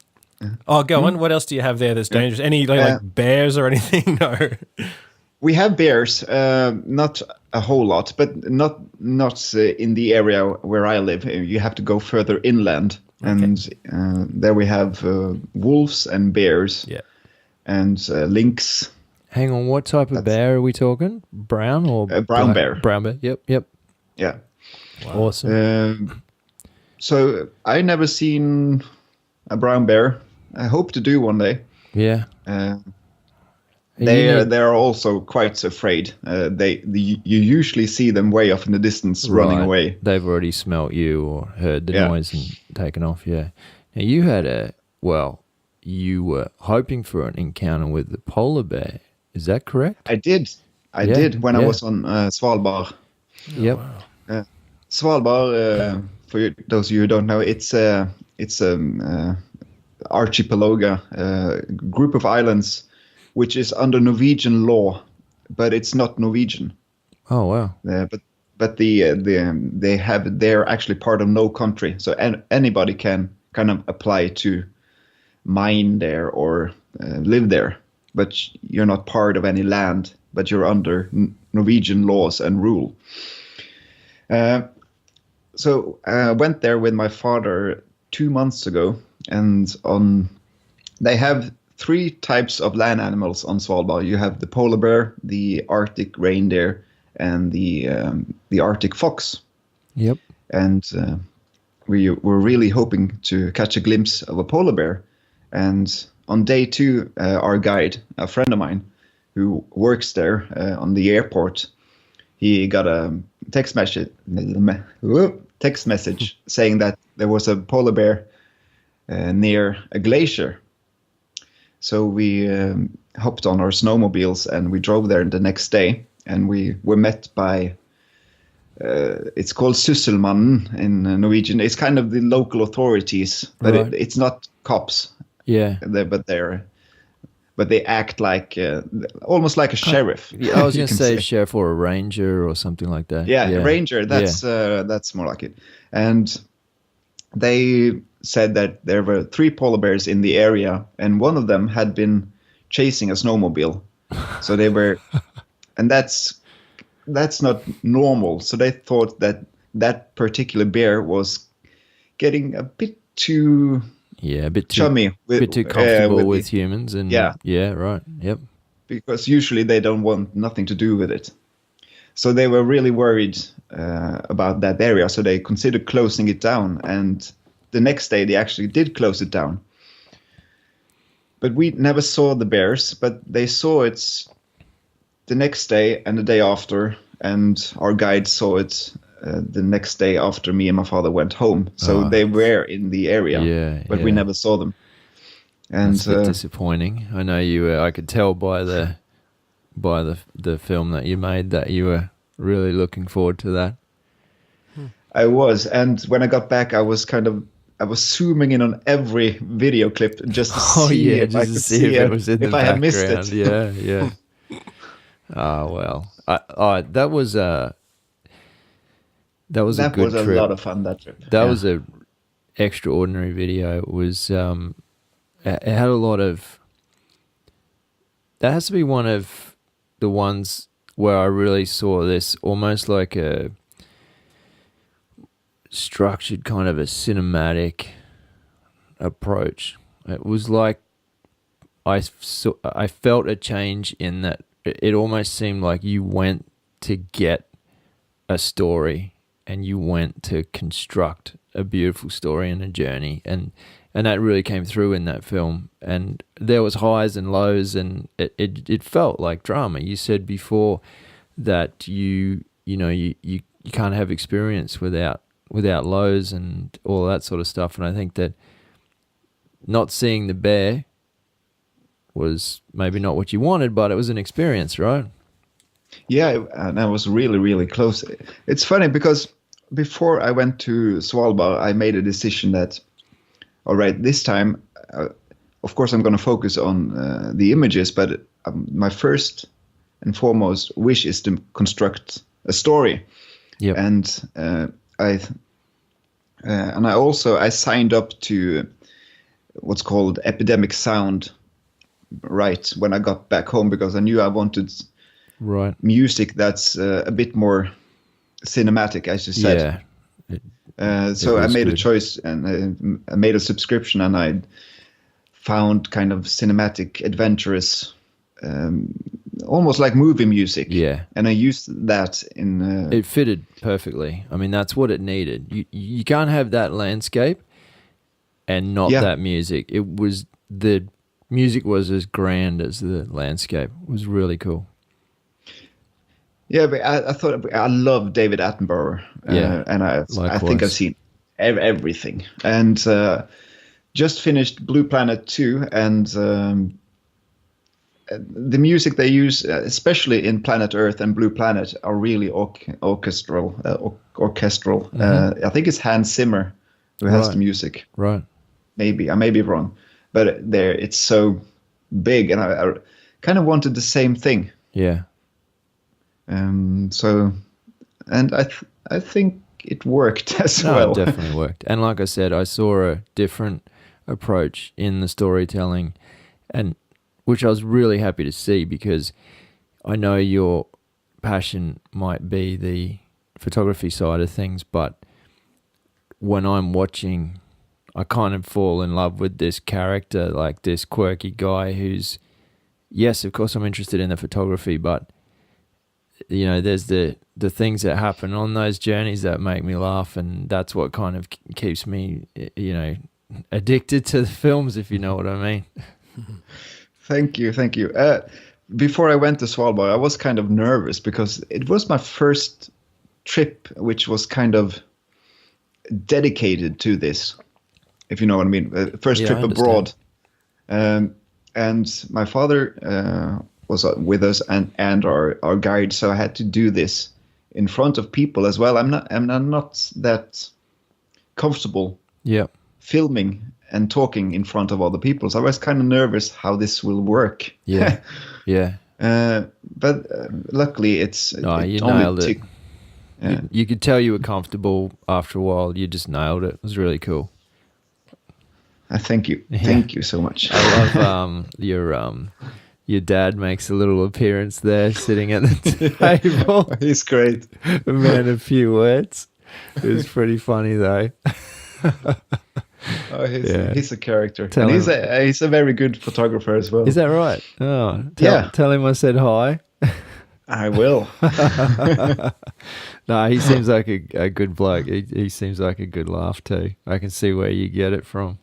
Oh, go on. What else do you have there that's dangerous? Any like bears or anything? No. We have bears, not a whole lot, but not in the area where I live. You have to go further inland, and there we have wolves and bears. Yeah. And lynx. Hang on, what type of bear are we talking? Brown or brown bear? Brown bear. Yep. Yeah. Wow. Awesome. So I never seen a brown bear I hope to do one day. Yeah. They're also quite afraid. You usually see them way off in the distance running away. They've already smelt you or heard the Yeah. noise and taken off. Yeah. Now you had you were hoping for an encounter with the polar bear. Is that correct? I did when I was on Svalbard. Yep. Svalbard, for those of you who don't know, it's archipelago, group of islands, which is under Norwegian law, but it's not Norwegian. Oh wow! But they're actually part of no country, so anybody can kind of apply to mine there or live there, but you're not part of any land, but you're under Norwegian laws and rule. So I went there with my father 2 months ago, and they have 3 types of land animals on Svalbard. You have the polar bear, the Arctic reindeer, and the Arctic fox. Yep. And we were really hoping to catch a glimpse of a polar bear. And on day 2, our guide, a friend of mine who works there on the airport, he got a text message saying that there was a polar bear near a glacier. So we hopped on our snowmobiles and we drove there the next day, and we were met by it's called Sysselmannen in Norwegian. It's kind of the local authorities, but right. It's not cops. Yeah, but they act like almost like a sheriff. I was going to say sheriff or a ranger or something like that. Yeah. Ranger. That's more like it. And they said that there were 3 polar bears in the area, and one of them had been chasing a snowmobile. So they were, and that's not normal. So they thought that particular bear was getting a bit too a bit too chummy, a bit too comfortable with humans, and right, yep. Because usually they don't want nothing to do with it. So they were really worried about that area. So they considered closing it down, and the next day they actually did close it down. But we never saw the bears, but they saw it the next day and the day after, and our guide saw it the next day after me and my father went home. So they were in the area, but we never saw them. And that's a bit disappointing. I know you were, I could tell by the film that you made that you were really looking forward to that. I was, and when I got back, I was zooming in on every video clip just to see if I could see if it was in the background. I had missed it. Yeah. Well, that was a good trip. That was a lot of fun, that trip. That was a extraordinary video. It was it had a lot of. That has to be one of the ones where I really saw this almost like a structured kind of a cinematic approach. It was like I felt a change in that. It almost seemed like you went to get a story and you went to construct a beautiful story and a journey, and that really came through in that film. And there was highs and lows, and it felt like drama. You said before that you can't have experience without lows and all that sort of stuff. And I think that not seeing the bear was maybe not what you wanted, but it was an experience, right? Yeah, and I was really, really close. It's funny because before I went to Svalbard, I made a decision that, all right, this time, of course, I'm going to focus on the images, but my first and foremost wish is to construct a story. Yep. And I signed up to what's called Epidemic Sound right when I got back home, because I knew I wanted music that's a bit more cinematic, as you said. Yeah. So I made a choice, and I made a subscription, and I found kind of cinematic, adventurous, almost like movie music. Yeah. And I used that in... it fitted perfectly. I mean, that's what it needed. You can't have that landscape and not that music. The music was as grand as the landscape. It was really cool. Yeah, but I love David Attenborough. And I think I've seen everything. And just finished Blue Planet 2, and the music they use, especially in Planet Earth and Blue Planet, are really orchestral. I think it's Hans Zimmer who has the music. Right. Maybe I may be wrong, but it's so big, and I kind of wanted the same thing. Yeah. So, and I think it worked as well. It definitely worked. And like I said, I saw a different approach in the storytelling, and which I was really happy to see, because I know your passion might be the photography side of things, but when I'm watching, I kind of fall in love with this character, like this quirky guy who's, yes, of course I'm interested in the photography, but you know, there's the things that happen on those journeys that make me laugh, and that's what kind of keeps me, you know, addicted to the films, if you know what I mean. Thank you. Before I went to Svalbard, I was kind of nervous because it was my first trip, which was kind of dedicated to this, if you know what I mean. First trip abroad. And my father was with us and our guide, so I had to do this in front of people as well. I'm not that comfortable filming and talking in front of other people, so I was kind of nervous how this will work. Yeah. But luckily you nailed it. You could tell you were comfortable after a while. You just nailed it. It was really cool. Thank you. Thank you so much. I love your dad makes a little appearance there, sitting at the table. He's great. Man, a few words. It was pretty funny though. He's a character. And he's a very good photographer as well. Is that right? Oh, tell him I said hi. I will. No, he seems like a good bloke. He seems like a good laugh too. I can see where you get it from.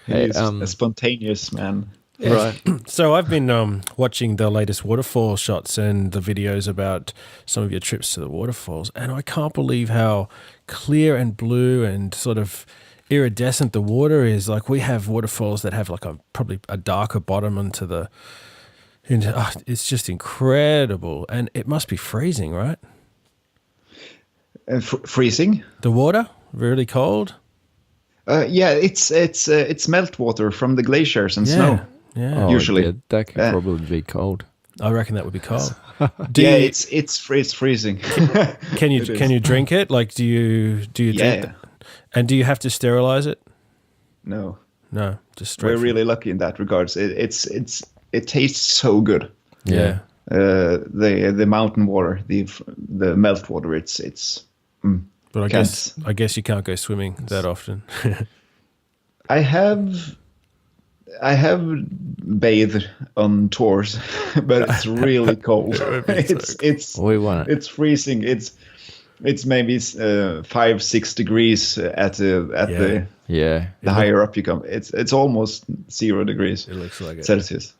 He's a spontaneous man. Right. So I've been watching the latest waterfall shots and the videos about some of your trips to the waterfalls, and I can't believe how clear and blue and sort of iridescent the water is. Like, we have waterfalls that have like probably a darker bottom it's just incredible, and it must be freezing, right? Freezing? The water really cold. It's meltwater from the glaciers and snow. Yeah, usually that could probably be cold. I reckon that would be cold. It's freezing. Can you drink it? Like, do you drink it? And do you have to sterilize it? No, just straight. We're really lucky in that regards. It tastes so good. Yeah. The mountain water, the melt water. It's. But I guess you can't go swimming that often. I have bathed on tours, but it's really cold. It's freezing. It's maybe 5-6 degrees at the higher up you come. It's almost 0 degrees. It looks like Celsius.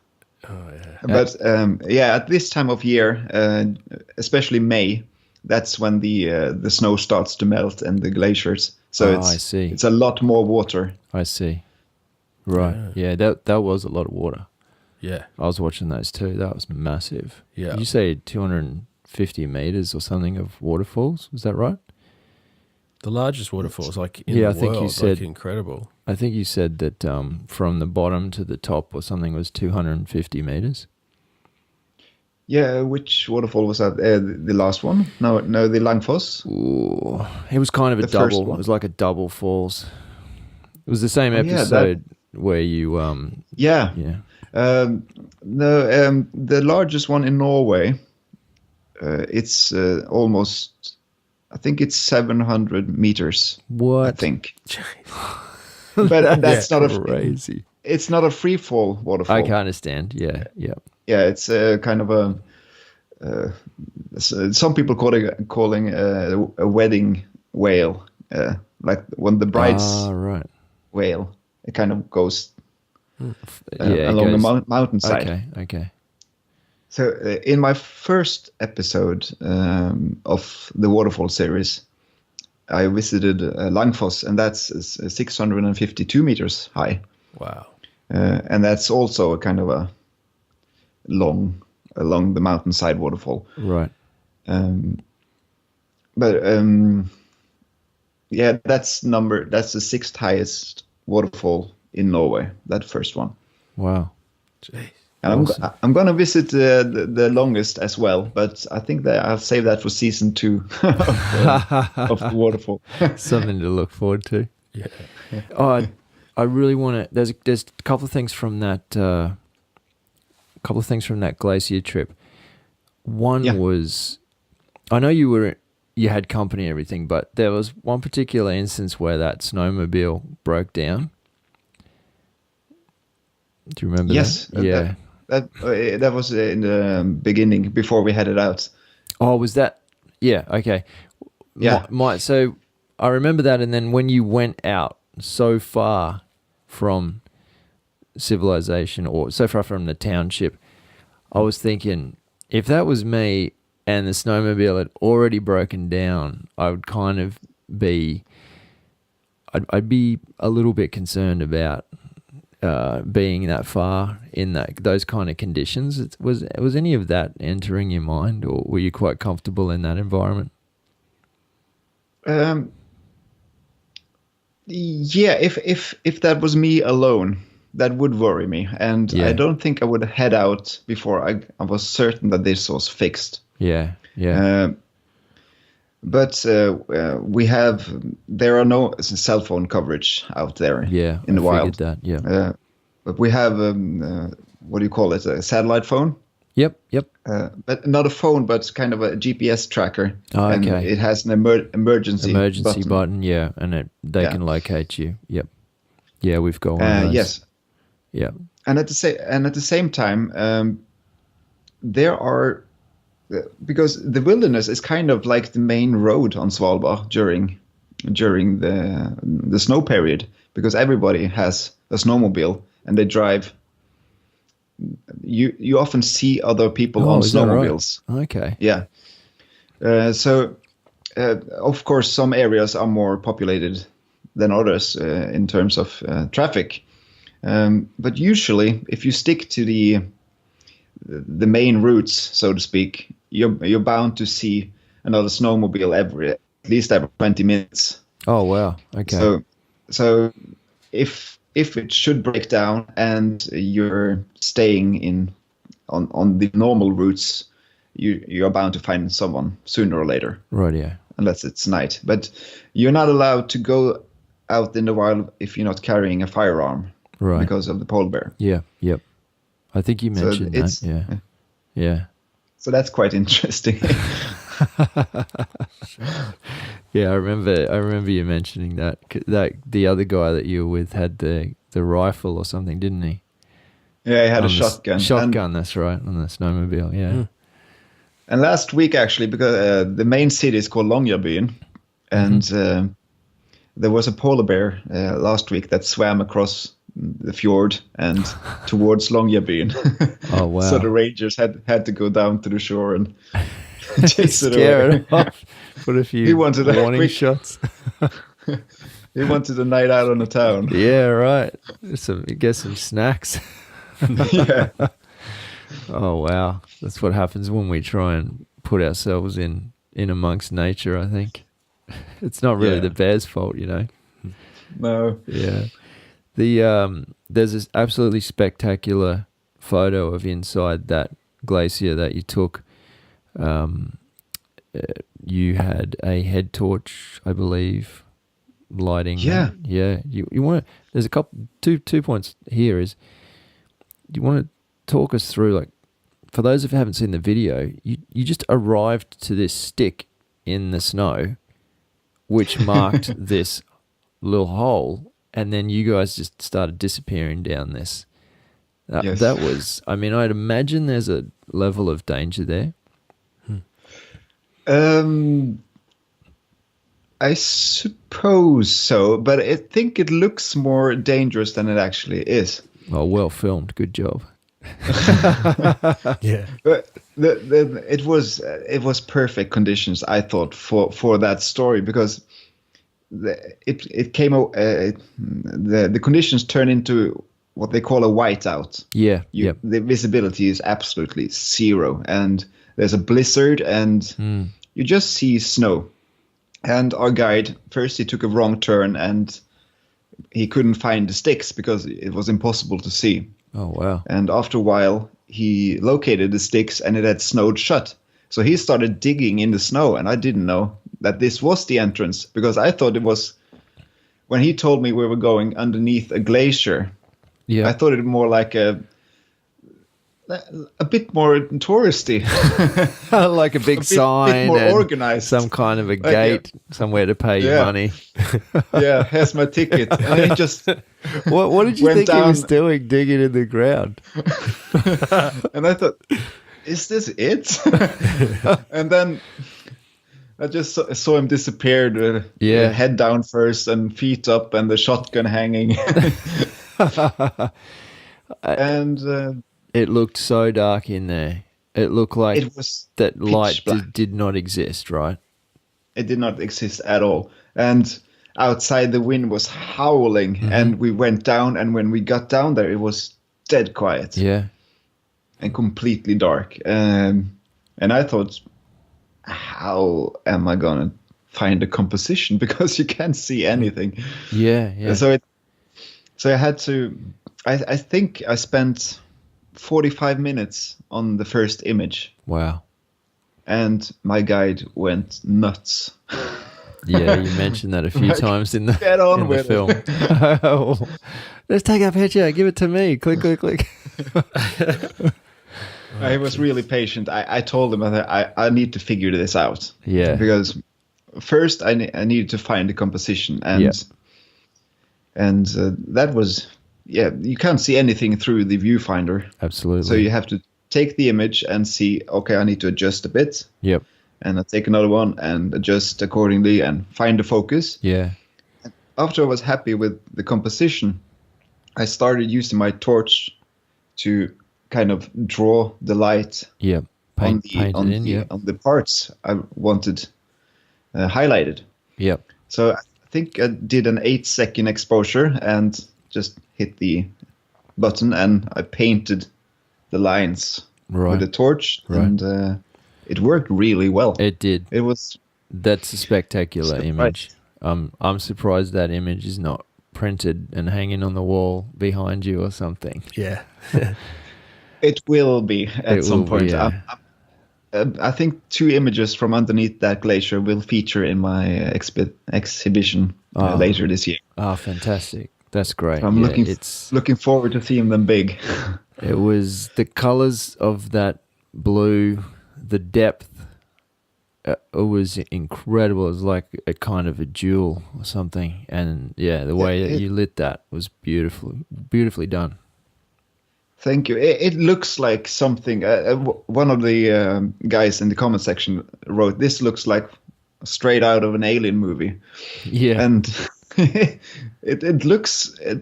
Oh yeah. But at this time of year, especially May, that's when the snow starts to melt and the glaciers. So I see. It's a lot more water. I see. Right. Yeah, that was a lot of water. Yeah. I was watching those too. That was massive. Yeah. Did you say 250 meters or something of waterfalls? Is that right? The largest waterfalls, like in the world, think you said, like incredible. I think you said that from the bottom to the top or something was 250 meters. Yeah, which waterfall was that? The last one? No, the Langfoss. Ooh, it was kind of a double. It was like a double falls. It was the same episode where you. The largest one in Norway. It's almost. I think it's 700 meters. What? I think. But that's not crazy. It's not a free fall waterfall. I can understand. Yeah. Yeah, it's kind of a. Some people calling a wedding whale. like when the bride's right. whale, it kind of goes Yeah, it along goes- the mountainside. Okay. So in my first episode of the waterfall series, I visited Langfoss, and that's 652 meters high. Wow. And that's also a kind of a long along the mountainside waterfall. Right. But yeah, that's the sixth highest waterfall in Norway. That first one. Wow. Jeez. And Awesome. I'm gonna visit the longest as well, but I think that I'll save that for season 2 of the waterfall. Something to look forward to. Yeah. Oh, I really want to. There's a couple of things from that. Glacier trip. One was, I know you had company and everything, but there was one particular instance where that snowmobile broke down. Do you remember? Yes. That? Yeah. That was in the beginning before we headed out. Oh, was that? Yeah. Okay. Yeah. So I remember that, and then when you went out so far from civilization, or so far from the township, I was thinking, if that was me and the snowmobile had already broken down, I would kind of be, I'd be a little bit concerned about being that far in those kind of conditions. Was any of that entering your mind, or were you quite comfortable in that environment? Yeah, if that was me alone, that would worry me, and Yeah. I don't think I would head out before I was certain that this was fixed. Yeah. But there are no cell phone coverage out there Yeah. in the I wild. figured that. Yeah. But we have what do you call it? A satellite phone. Yep. But not a phone, but kind of a GPS tracker. Oh, And okay. it has an emergency button. Yeah, and they Yeah. can locate you. Yep. Yeah, we've got one of those. Yes. Yeah. And at the same time, there are because the wilderness is kind of like the main road on Svalbard during the snow period, because everybody has a snowmobile and they drive. You often see other people on is that right? snowmobiles. Okay. Yeah. So of course, some areas are more populated than others in terms of traffic. But usually, if you stick to the main routes, so to speak, you're bound to see another snowmobile at least every 20 minutes. Oh wow. Okay. So if it should break down and you're staying on the normal routes, you're bound to find someone sooner or later. Right. Yeah. Unless it's night. But you're not allowed to go out in the wild if you're not carrying a firearm. Right. Because of the polar bear. Yeah. Yep. I think you mentioned that. Yeah. Yeah. So that's quite interesting. Yeah. I remember you mentioning that the other guy that you were with had the rifle or something, didn't he? Yeah, he had On a the shotgun. Shotgun. That's right. On the snowmobile. Yeah. And last week, actually, because the main city is called Longyearbyen, and there was a polar bear last week that swam across the fjord and towards Longyearbyen. Oh wow. So the rangers had to go down to the shore and chase it Scare away. it off. Put a few He wanted a warning quick- shots. He wanted a night out on the town. Yeah, right. Get some snacks. Yeah. Oh wow, that's what happens when we try and put ourselves in amongst nature. I think it's not really Yeah. the bear's fault, you know. No. Yeah. There's this absolutely spectacular photo of inside that glacier that you took. You had a head torch, I believe, lighting. Yeah. Yeah. You want to? There's a couple two points here. Is you want to talk us through, like, for those who haven't seen the video, you just arrived to this stick in the snow, which marked this little hole, and then you guys just started disappearing down this. Yes. That was, I mean, I'd imagine there's a level of danger there. I suppose so, but I think it looks more dangerous than it actually is. Oh, well filmed. Good job. Yeah. But it was perfect conditions, I thought, for that story, because the conditions turn into what they call a whiteout. Yeah. The visibility is absolutely zero, and there's a blizzard, and you just see snow. And our guide, first he took a wrong turn, and he couldn't find the sticks because it was impossible to see. Oh, wow. And after a while, he located the sticks, and it had snowed shut. So he started digging in the snow, and I didn't know that this was the entrance, because I thought it was, when he told me we were going underneath a glacier, I thought it more like a bit more touristy. Like a big sign, bit more and organized. some kind of a gate, somewhere to pay your money. Yeah, here's my ticket. And he just what did you think he was doing, digging in the ground? And I thought, is this it? And then I just saw him disappear, head down first and feet up and the shotgun hanging. And it looked so dark in there. It looked like it was that light did not exist, right? It did not exist at all. And outside the wind was howling, and we went down, and when we got down there, it was dead quiet. Yeah. And completely dark. And I thought, how am I going to find the composition? Because you can't see anything. Yeah. So I had to, I think I spent 45 minutes on the first image. Wow. And my guide went nuts. Yeah, you mentioned that a few times in the film. Let's take a picture. Give it to me. Click, click, click. He was really patient. I told him I need to figure this out. Yeah. Because first I needed to find the composition, and that was you can't see anything through the viewfinder. Absolutely. So you have to take the image and see, okay, I need to adjust a bit. Yep. And I take another one and adjust accordingly and find the focus. Yeah. And after I was happy with the composition, I started using my torch to kind of draw the light on the parts I wanted highlighted. Yep. So I think I did an 8-second exposure and just hit the button, and I painted the lines with the torch, and it worked really well. It did. That's a spectacular image. I'm surprised that image is not printed and hanging on the wall behind you or something. Yeah. It will be at some point. Yeah. I think 2 images from underneath that glacier will feature in my exhibition later this year. Oh, fantastic. That's great. So I'm looking forward to seeing them big. It was the colors of that blue, the depth. It was incredible. It was like a kind of a jewel or something. And the way that you lit that was beautifully done. Thank you. It looks like something. One of the guys in the comment section wrote, "This looks like straight out of an alien movie." Yeah, and it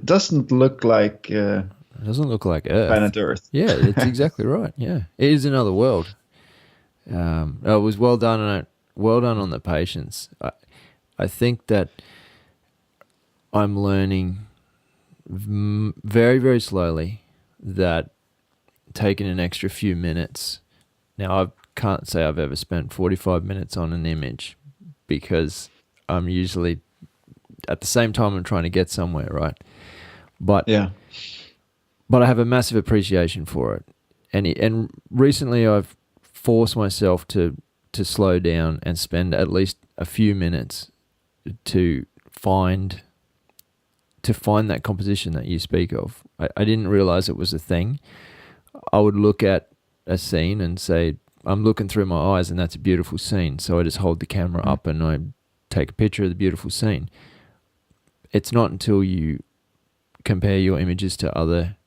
doesn't look like. It doesn't look like Earth. Planet Earth. Yeah, it's exactly right. Yeah, it is another world. It was well done on the patience. I think that I'm learning very, very slowly that taking an extra few minutes. Now, I can't say I've ever spent 45 minutes on an image, because I'm usually at the same time I'm trying to get somewhere, right? But I have a massive appreciation for it. And recently I've forced myself to slow down and spend at least a few minutes to find that composition that you speak of. I didn't realize it was a thing. I would look at a scene and say, I'm looking through my eyes and that's a beautiful scene. So I just hold the camera up and I take a picture of the beautiful scene. It's not until you compare your images to other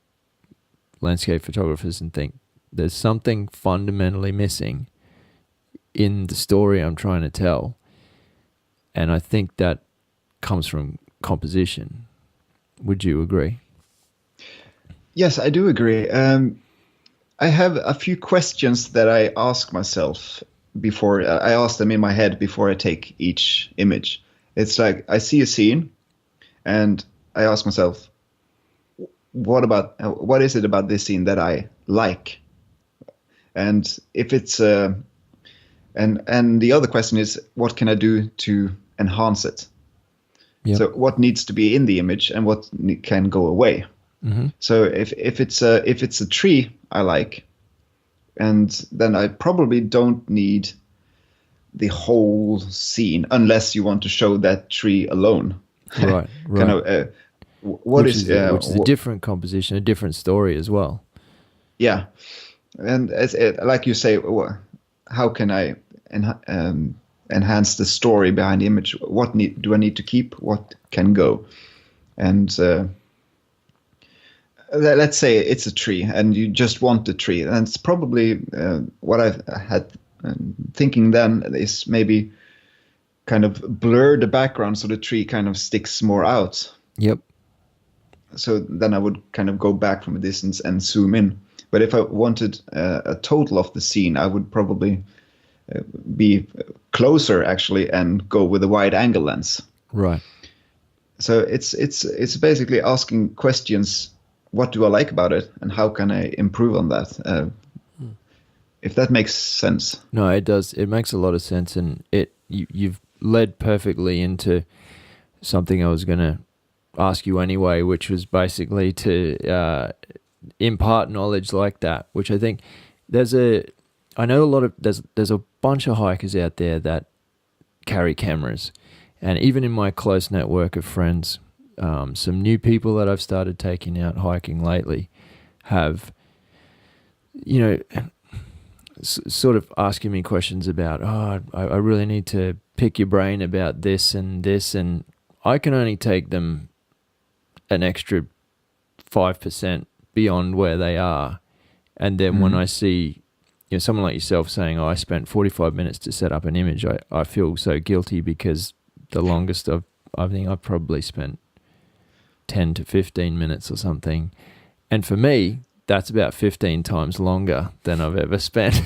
landscape photographers and think there's something fundamentally missing in the story I'm trying to tell, And I think that comes from composition. Would you agree? Yes, I do agree. I have a few questions that I ask myself before I ask them in my head before I take each image. It's like I see a scene and I ask myself, what is it about this scene that I like? And if it's and the other question is, what can I do to enhance it? Yep. So what needs to be in the image and what can go away? Mm-hmm. So if it's a tree I like, and then I probably don't need the whole scene unless you want to show that tree alone. Right. Kind of, which is a different composition, a different story as well. Yeah, and like you say, how can I enhance the story behind the image? What do I need to keep? What can go? And let's say it's a tree, and you just want the tree, and it's probably what I've had thinking then is maybe kind of blur the background so the tree kind of sticks more out. Yep. So then I would kind of go back from a distance and zoom in. But if I wanted a total of the scene, I would probably be closer actually and go with a wide angle lens. Right. So it's basically asking questions. What do I like about it, and how can I improve on that? If that makes sense. No, it does. It makes a lot of sense, and you've led perfectly into something I was going to ask you anyway, which was basically to impart knowledge like that. Which I think there's a bunch of hikers out there that carry cameras, and even in my close network of friends. Some new people that I've started taking out hiking lately have, sort of asking me questions about, I really need to pick your brain about this, and I can only take them an extra 5% beyond where they are. And then when I see, someone like yourself saying, I spent 45 minutes to set up an image, I feel so guilty because the longest I think I've probably spent 10 to 15 minutes or something. And for me, that's about 15 times longer than I've ever spent.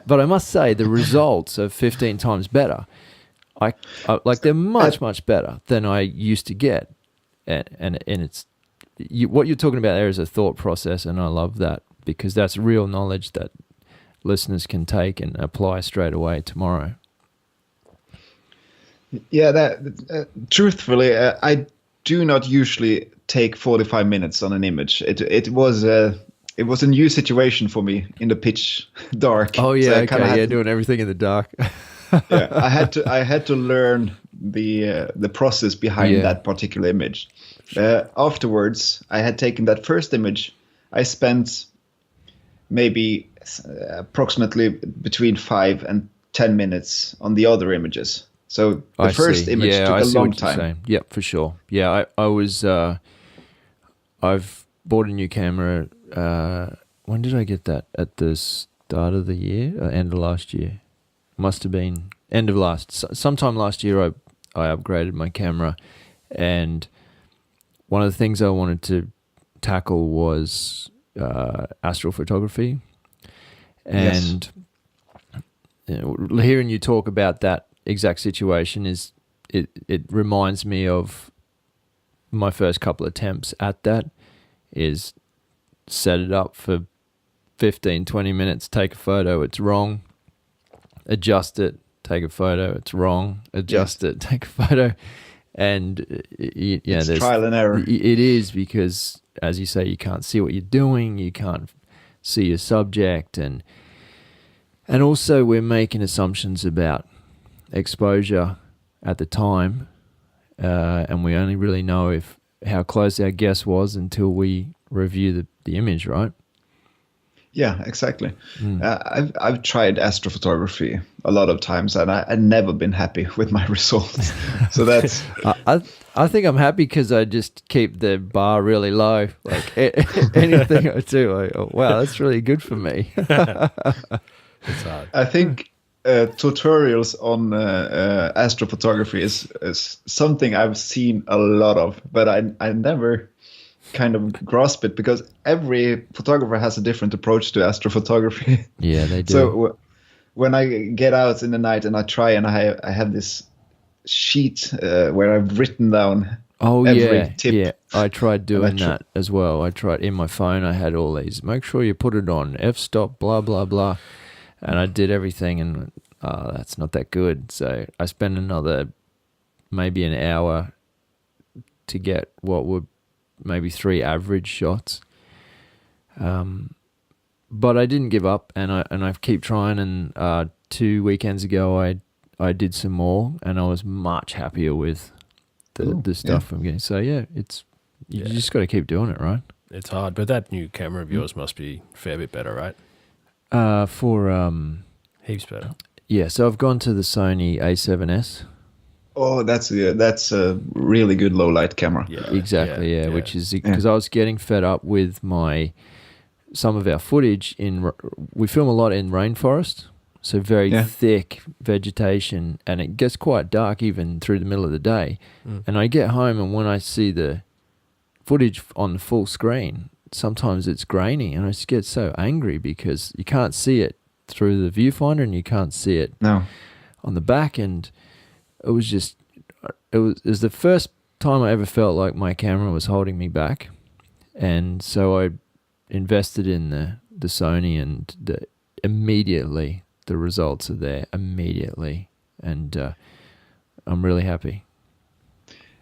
But I must say the results are 15 times better. I like they're much better than I used to get. And it's what you're talking about there is a thought process, and I love that because that's real knowledge that listeners can take and apply straight away tomorrow. Yeah, that truthfully, I do not usually take 45 minutes on an image. It was a new situation for me in the pitch dark. Oh yeah, so okay, doing everything in the dark. Yeah, I had to learn the process behind that particular image. Afterwards, I had taken that first image. I spent maybe approximately between 5 and 10 minutes on the other images. So the first image took a long time. Yeah, for sure. Yeah, I was. I've bought a new camera. When did I get that? At the start of the year, or end of last year? Must have been end of sometime last year. I upgraded my camera, and one of the things I wanted to tackle was astrophotography, and hearing you talk about that exact situation is it reminds me of my first couple attempts at that. Is set it up for 15-20 minutes, take a photo, it's wrong, adjust it, take a photo, it's wrong, adjust it, take a photo, and it's trial and error. It is, because as you say, you can't see what you're doing, you can't see your subject, and also we're making assumptions about exposure at the time, and we only really know how close our guess was until we review the image, right? Yeah, exactly. I've tried astrophotography a lot of times, and I've never been happy with my results. So that's. I think I'm happy because I just keep the bar really low. Like anything I do, wow, that's really good for me. It's hard. I think tutorials on astrophotography is something I've seen a lot of, but I never kind of grasp it because every photographer has a different approach to astrophotography. Yeah, they do. So when I get out in the night and I try, and I have this sheet where I've written down every tip. Yeah, I tried doing that as well. I tried in my phone. I had all these. Make sure you put it on f-stop, blah blah blah, and I did everything, and that's not that good. So I spent another maybe an hour to get what were maybe 3 average shots. But I didn't give up, and I keep trying. And 2 weekends ago, I did some more, and I was much happier with the stuff I'm getting. So yeah, you just got to keep doing it, right? It's hard, but that new camera of yours must be a fair bit better, right? Heaps better. Yeah, so I've gone to the Sony A7S. Oh, that's a really good low light camera. Yeah, exactly. Yeah, which is because I was getting fed up with some of our footage we film a lot in rainforest, so very thick vegetation, and it gets quite dark even through the middle of the day. And I get home, and when I see the footage on the full screen, sometimes it's grainy, and I just get so angry because you can't see it through the viewfinder, and you can't see it on the back. And it was the first time I ever felt like my camera was holding me back, and so I invested in the Sony, and immediately the results are there immediately, and I'm really happy.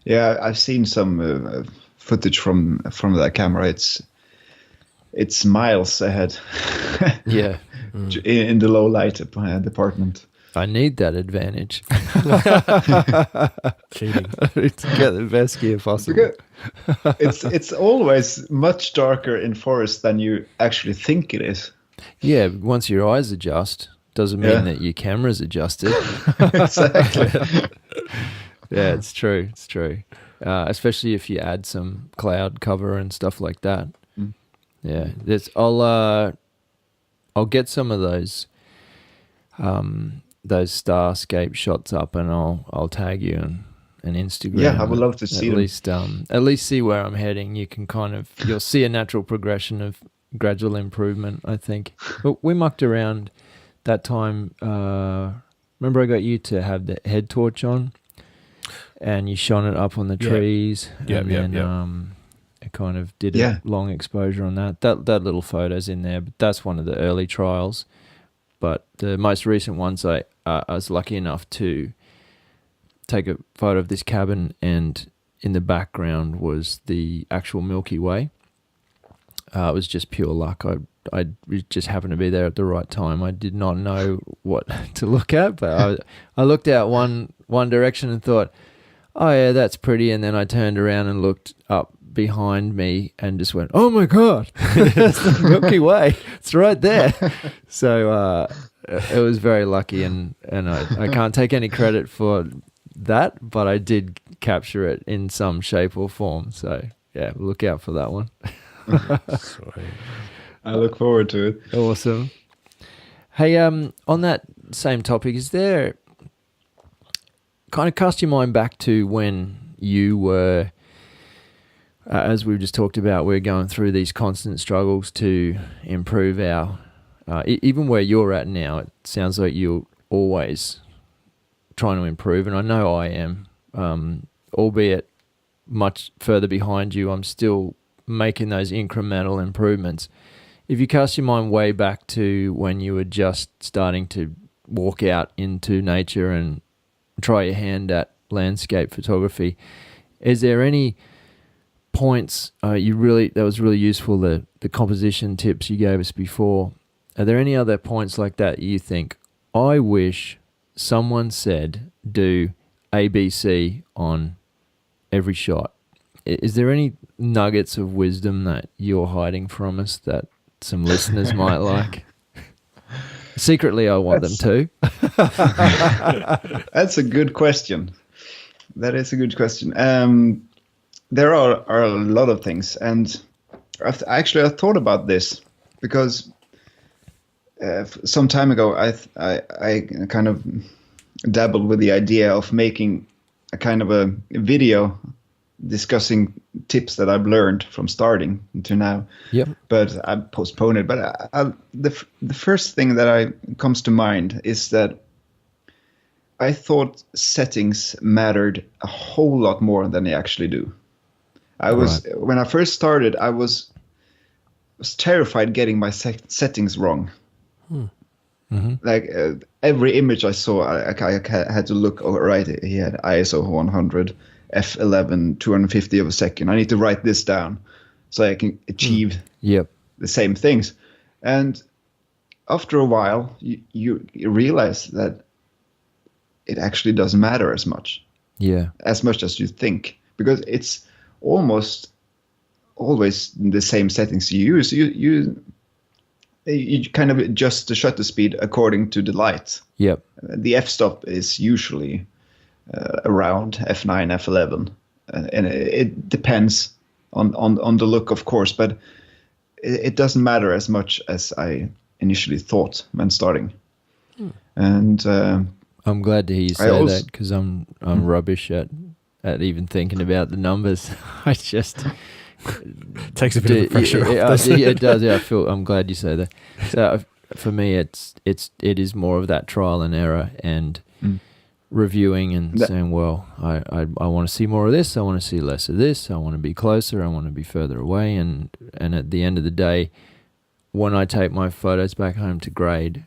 Yeah, I've seen some footage from that camera. It's miles ahead. Yeah, in the low light department. I need that advantage. Cheating. To get the best gear possible. It's always much darker in forest than you actually think it is. Yeah, once your eyes adjust, doesn't mean that your camera's adjusted. Exactly. Yeah, it's true. It's true. Especially if you add some cloud cover and stuff like that. Yeah, I'll get some of those starscape shots up, and I'll tag you and Instagram. Yeah, I would love to see them. At least see where I'm heading. You can you'll see a natural progression of gradual improvement, I think. But we mucked around that time. Remember I got you to have the head torch on, and you shone it up on the trees. I kind of did a long exposure on that. That little photo's in there, but that's one of the early trials. But the most recent ones, I was lucky enough to take a photo of this cabin, and in the background was the actual Milky Way. It was just pure luck. I just happened to be there at the right time. I did not know what to look at, but I looked out one direction and thought, oh yeah, that's pretty. And then I turned around and looked up behind me and just went, oh my God, that's the Milky Way. It's right there. So it was very lucky, and I can't take any credit for that, but I did capture it in some shape or form. So yeah, look out for that one. Sweet. I look forward to it. Awesome. Hey, on that same topic, is there kind of cast your mind back to when you were, as we've just talked about, we're going through these constant struggles to improve our, even where you're at now, it sounds like you're always trying to improve, and I know I am, albeit much further behind you. I'm still making those incremental improvements. If you cast your mind way back to when you were just starting to walk out into nature and try your hand at landscape photography, is there any points that was really useful, the composition tips you gave us before? Are there any other points like that you think, I wish someone said do ABC on every shot? Is there any nuggets of wisdom that you're hiding from us that some listeners might like? Secretly, I want them to. That's a good question. That is a good question. There are a lot of things, and I thought about this because some time ago, I kind of dabbled with the idea of making a kind of a video discussing tips that I've learned from starting to now. Yep. But I postponed it. But the first thing that comes to mind is that I thought settings mattered a whole lot more than they actually do. When I first started, I was terrified getting my settings wrong. Mm-hmm. Like every image I saw, I had to look. Oh, right, he had ISO 100, f11, 250 of a second. I need to write this down so I can achieve the same things. And after a while, you realize that it actually doesn't matter as much. Yeah, as much as you think, because it's almost always the same settings you use. You kind of adjust the shutter speed according to the light. Yep. The f-stop is usually around f9, f11, and it depends on the look, of course, but it doesn't matter as much as I initially thought when starting. And I'm glad to hear you say that, because I'm rubbish at even thinking about the numbers. I just takes a bit of the pressure off. It does. Yeah, I'm glad you say that. So for me, it is more of that trial and error and reviewing and saying, well, I want to see more of this. I want to see less of this. I want to be closer. I want to be further away. And at the end of the day, when I take my photos back home to grade,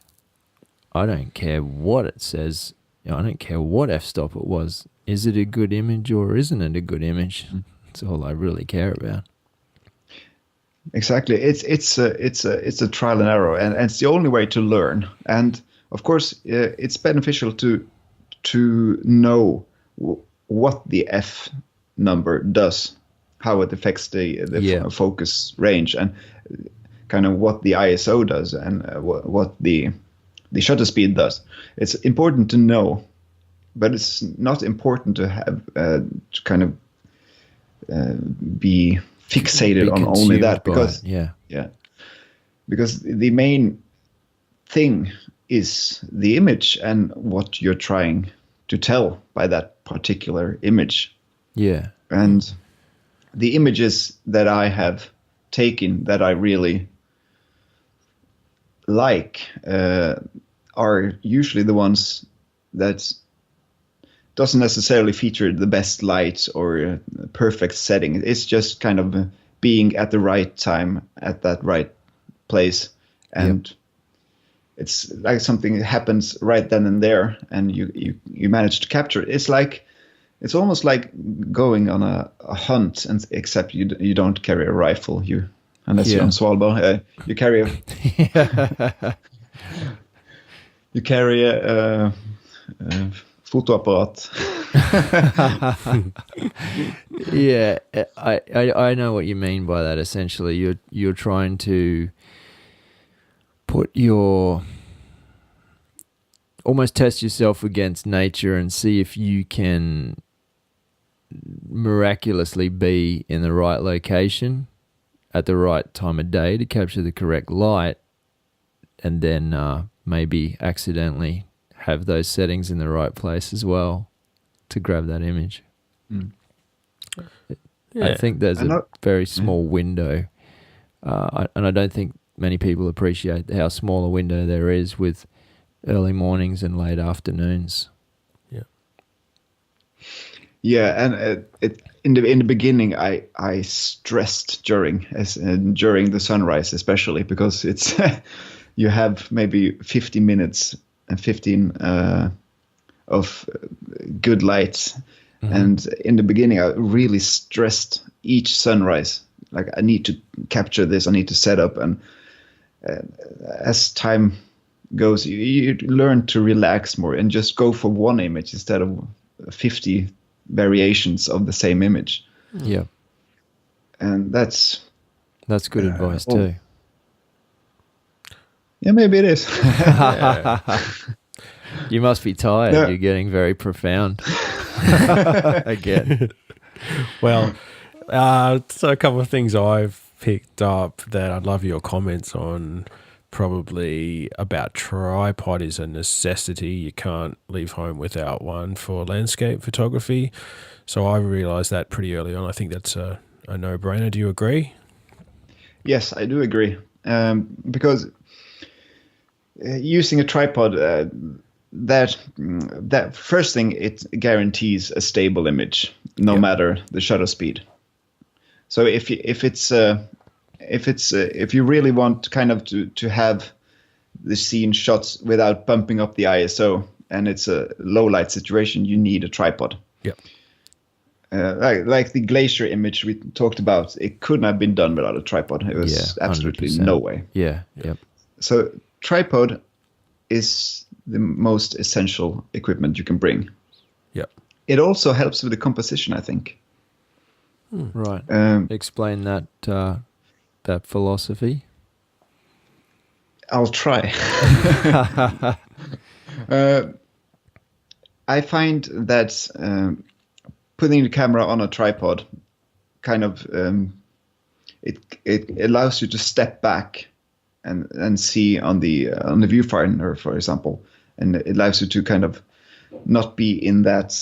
I don't care what it says. I don't care what f-stop it was. Is it a good image or isn't it a good image? That's all I really care about. Exactly. It's a trial and error, and it's the only way to learn. And of course, it's beneficial to know what the f number does, how it affects the focus range, and kind of what the ISO does, and what the shutter speed does. It's important to know, but it's not important to have to kind of be fixated on only that, because because the main thing is the image and what you're trying to tell by that particular image. Yeah. And the images that I have taken that I really like are usually the ones that doesn't necessarily feature the best light or perfect setting. It's just kind of being at the right time at that right place, and it's like something that happens right then and there, and you manage to capture it. It's almost like going on a hunt, and except you don't carry a rifle. Unless you're on Svalbard, you carry a you carry a fotoapparat. Yeah, I know what you mean by that. Essentially, you're trying to put almost test yourself against nature and see if you can miraculously be in the right location at the right time of day to capture the correct light, and then maybe accidentally have those settings in the right place as well to grab that image. I think there's a very small window, and I don't think many people appreciate how small a window there is with early mornings and late afternoons. And in the beginning, I stressed during the sunrise, especially because it's you have maybe 50 minutes and 15 of good light. And in the beginning, I really stressed each sunrise. Like, I need to capture this, I need to set up. And as time goes, you learn to relax more and just go for one image instead of 50 variations of the same image. Yeah. And that's good advice too. Yeah, maybe it is. You must be tired. No. You're getting very profound. Again. Well, so a couple of things I've picked up that I'd love your comments on. probably about tripod is a necessity. You can't leave home without one for landscape photography. So I realised that pretty early on. I think that's a no-brainer. Do you agree? Yes, I do agree. Because using a tripod, that first thing, it guarantees a stable image, no matter the shutter speed. So if you really want kind of to have the scene shot without bumping up the ISO, and it's a low light situation, you need a tripod. Yep. Like the glacier image we talked about, it couldn't have been done without a tripod. It was absolutely 100%. no way. Yeah. Yep. So tripod is the most essential equipment you can bring. Yep. It also helps with the composition, I think. Right. Explain that philosophy. I'll try. I find that putting the camera on a tripod kind of it allows you to step back and see on the viewfinder, for example, and it allows you to kind of not be in that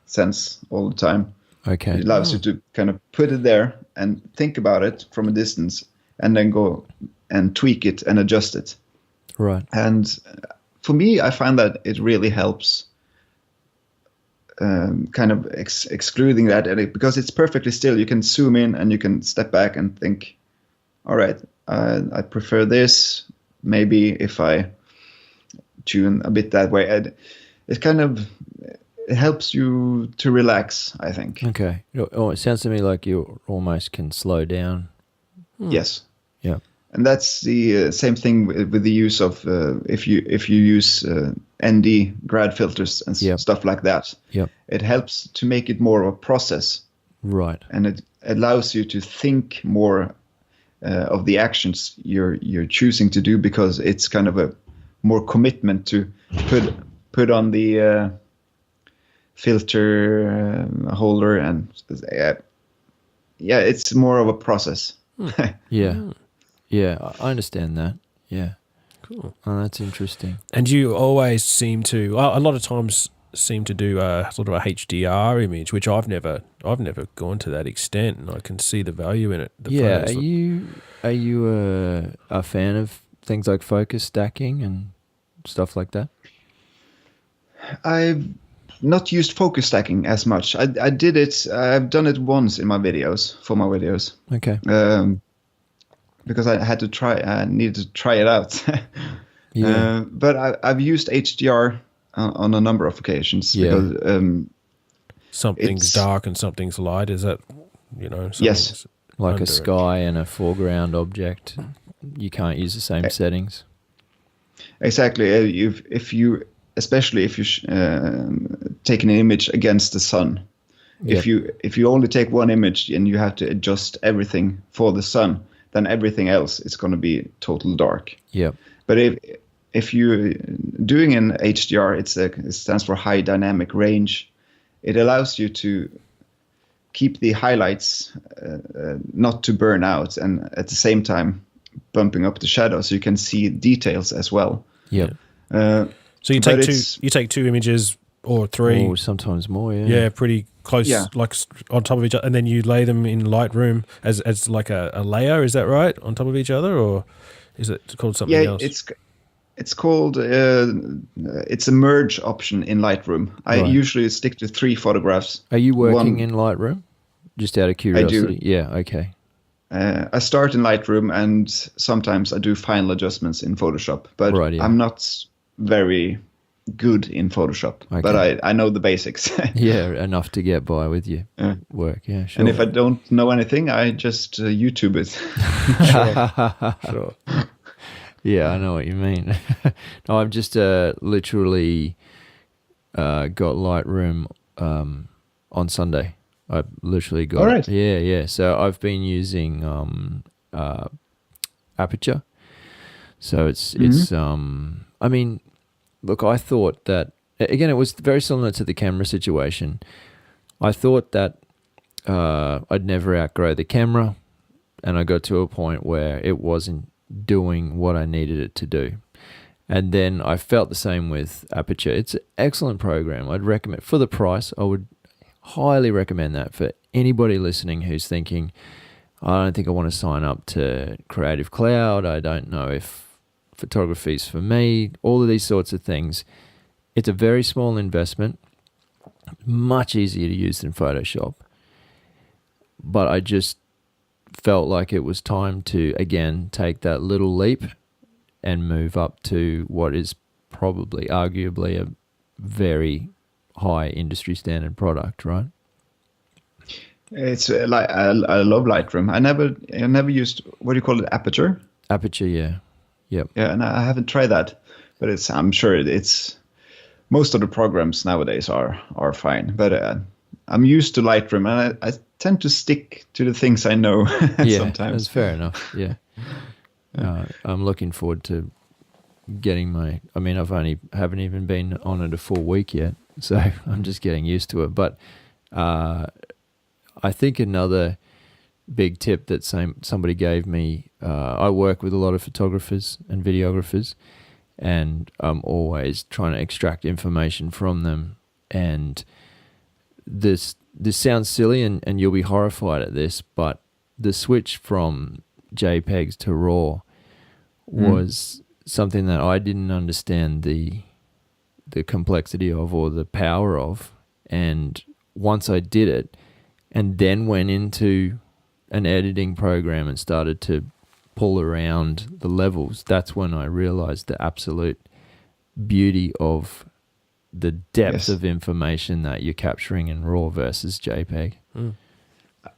sense all the time. Okay. It allows you to kind of put it there and think about it from a distance, and then go and tweak it and adjust it. Right. And for me, I find that it really helps kind of excluding that edit, because it's perfectly still. You can zoom in and you can step back and think, all right, I prefer this. Maybe if I tune a bit that way, it kind of it helps you to relax, I think. Okay. Oh, it sounds to me like you almost can slow down. Yes. Yeah. And that's the same thing with the use of if you use ND grad filters and stuff like that. Yep. It helps to make it more of a process. Right. And it allows you to think more of the actions you're choosing to do, because it's kind of a more commitment to put on the filter holder, and it's more of a process. Yeah. Yeah, I understand that. Yeah. Cool. Oh, that's interesting. And you always seem to, a lot of times, seem to do a sort of a HDR image, which I've never gone to that extent, and I can see the value in it. Are you a fan of things like focus stacking and stuff like that? I've not used focus stacking as much. I did it. I've done it once in my videos, for my videos. Okay. Because I had to try. I needed to try it out. Yeah. But I've used HDR on a number of occasions. Yeah. Because, something's dark and something's light. Is that, yes, like a sky and a foreground object. You can't use the same settings. Exactly. Especially if you take an image against the sun. Yep. If you only take one image and you have to adjust everything for the sun, then everything else is going to be total dark. Yep. But if you're doing an HDR, it stands for high dynamic range. It allows you to keep the highlights not to burn out, and at the same time bumping up the shadow so you can see details as well. Yep. So you take two images or three, or sometimes more. Yeah. Yeah, pretty close, like on top of each other, and then you lay them in Lightroom as like a layer. Is that right, on top of each other, or is it called something else? It's called it's a merge option in Lightroom. I usually stick to 3 photographs. Are you working in Lightroom? Just out of curiosity. I do. Yeah. Okay. I start in Lightroom, and sometimes I do final adjustments in Photoshop, but I'm not very good in Photoshop. Okay. But I know the basics. Yeah, enough to get by with your work. Yeah, sure. And if I don't know anything, I just YouTube it. Sure. Yeah, I know what you mean. No, I've just literally got Lightroom on Sunday. I literally got it. Yeah. So I've been using Aperture. So it's I mean, look, I thought that, again, it was very similar to the camera situation. I thought that I'd never outgrow the camera, and I got to a point where it wasn't doing what I needed it to do. And then I felt the same with Aperture. It's an excellent program. I'd recommend, for the price, I would highly recommend that for anybody listening who's thinking, I don't think I want to sign up to Creative Cloud. I don't know if photography is for me. All of these sorts of things. It's a very small investment, much easier to use than Photoshop. But I just felt like it was time to, again, take that little leap and move up to what is probably, arguably, a very high industry standard product, right? It's like I love Lightroom. I never used, what do you call it, Aperture? Aperture, yeah. Yep. Yeah, and I haven't tried that, but I'm sure it's most of the programs nowadays are fine. But I'm used to Lightroom, and I tend to stick to the things I know sometimes. That's fair enough. Yeah. I'm looking forward to getting I haven't even been on it a full week yet, so I'm just getting used to it. But I think another big tip that somebody gave me, I work with a lot of photographers and videographers, and I'm always trying to extract information from them. And this sounds silly, and you'll be horrified at this, but the switch from JPEGs to RAW was something that I didn't understand the complexity of or the power of. And once I did it, and then went into an editing program and started to pull around the levels, that's when I realized the absolute beauty of the depth of information that you're capturing in RAW versus JPEG.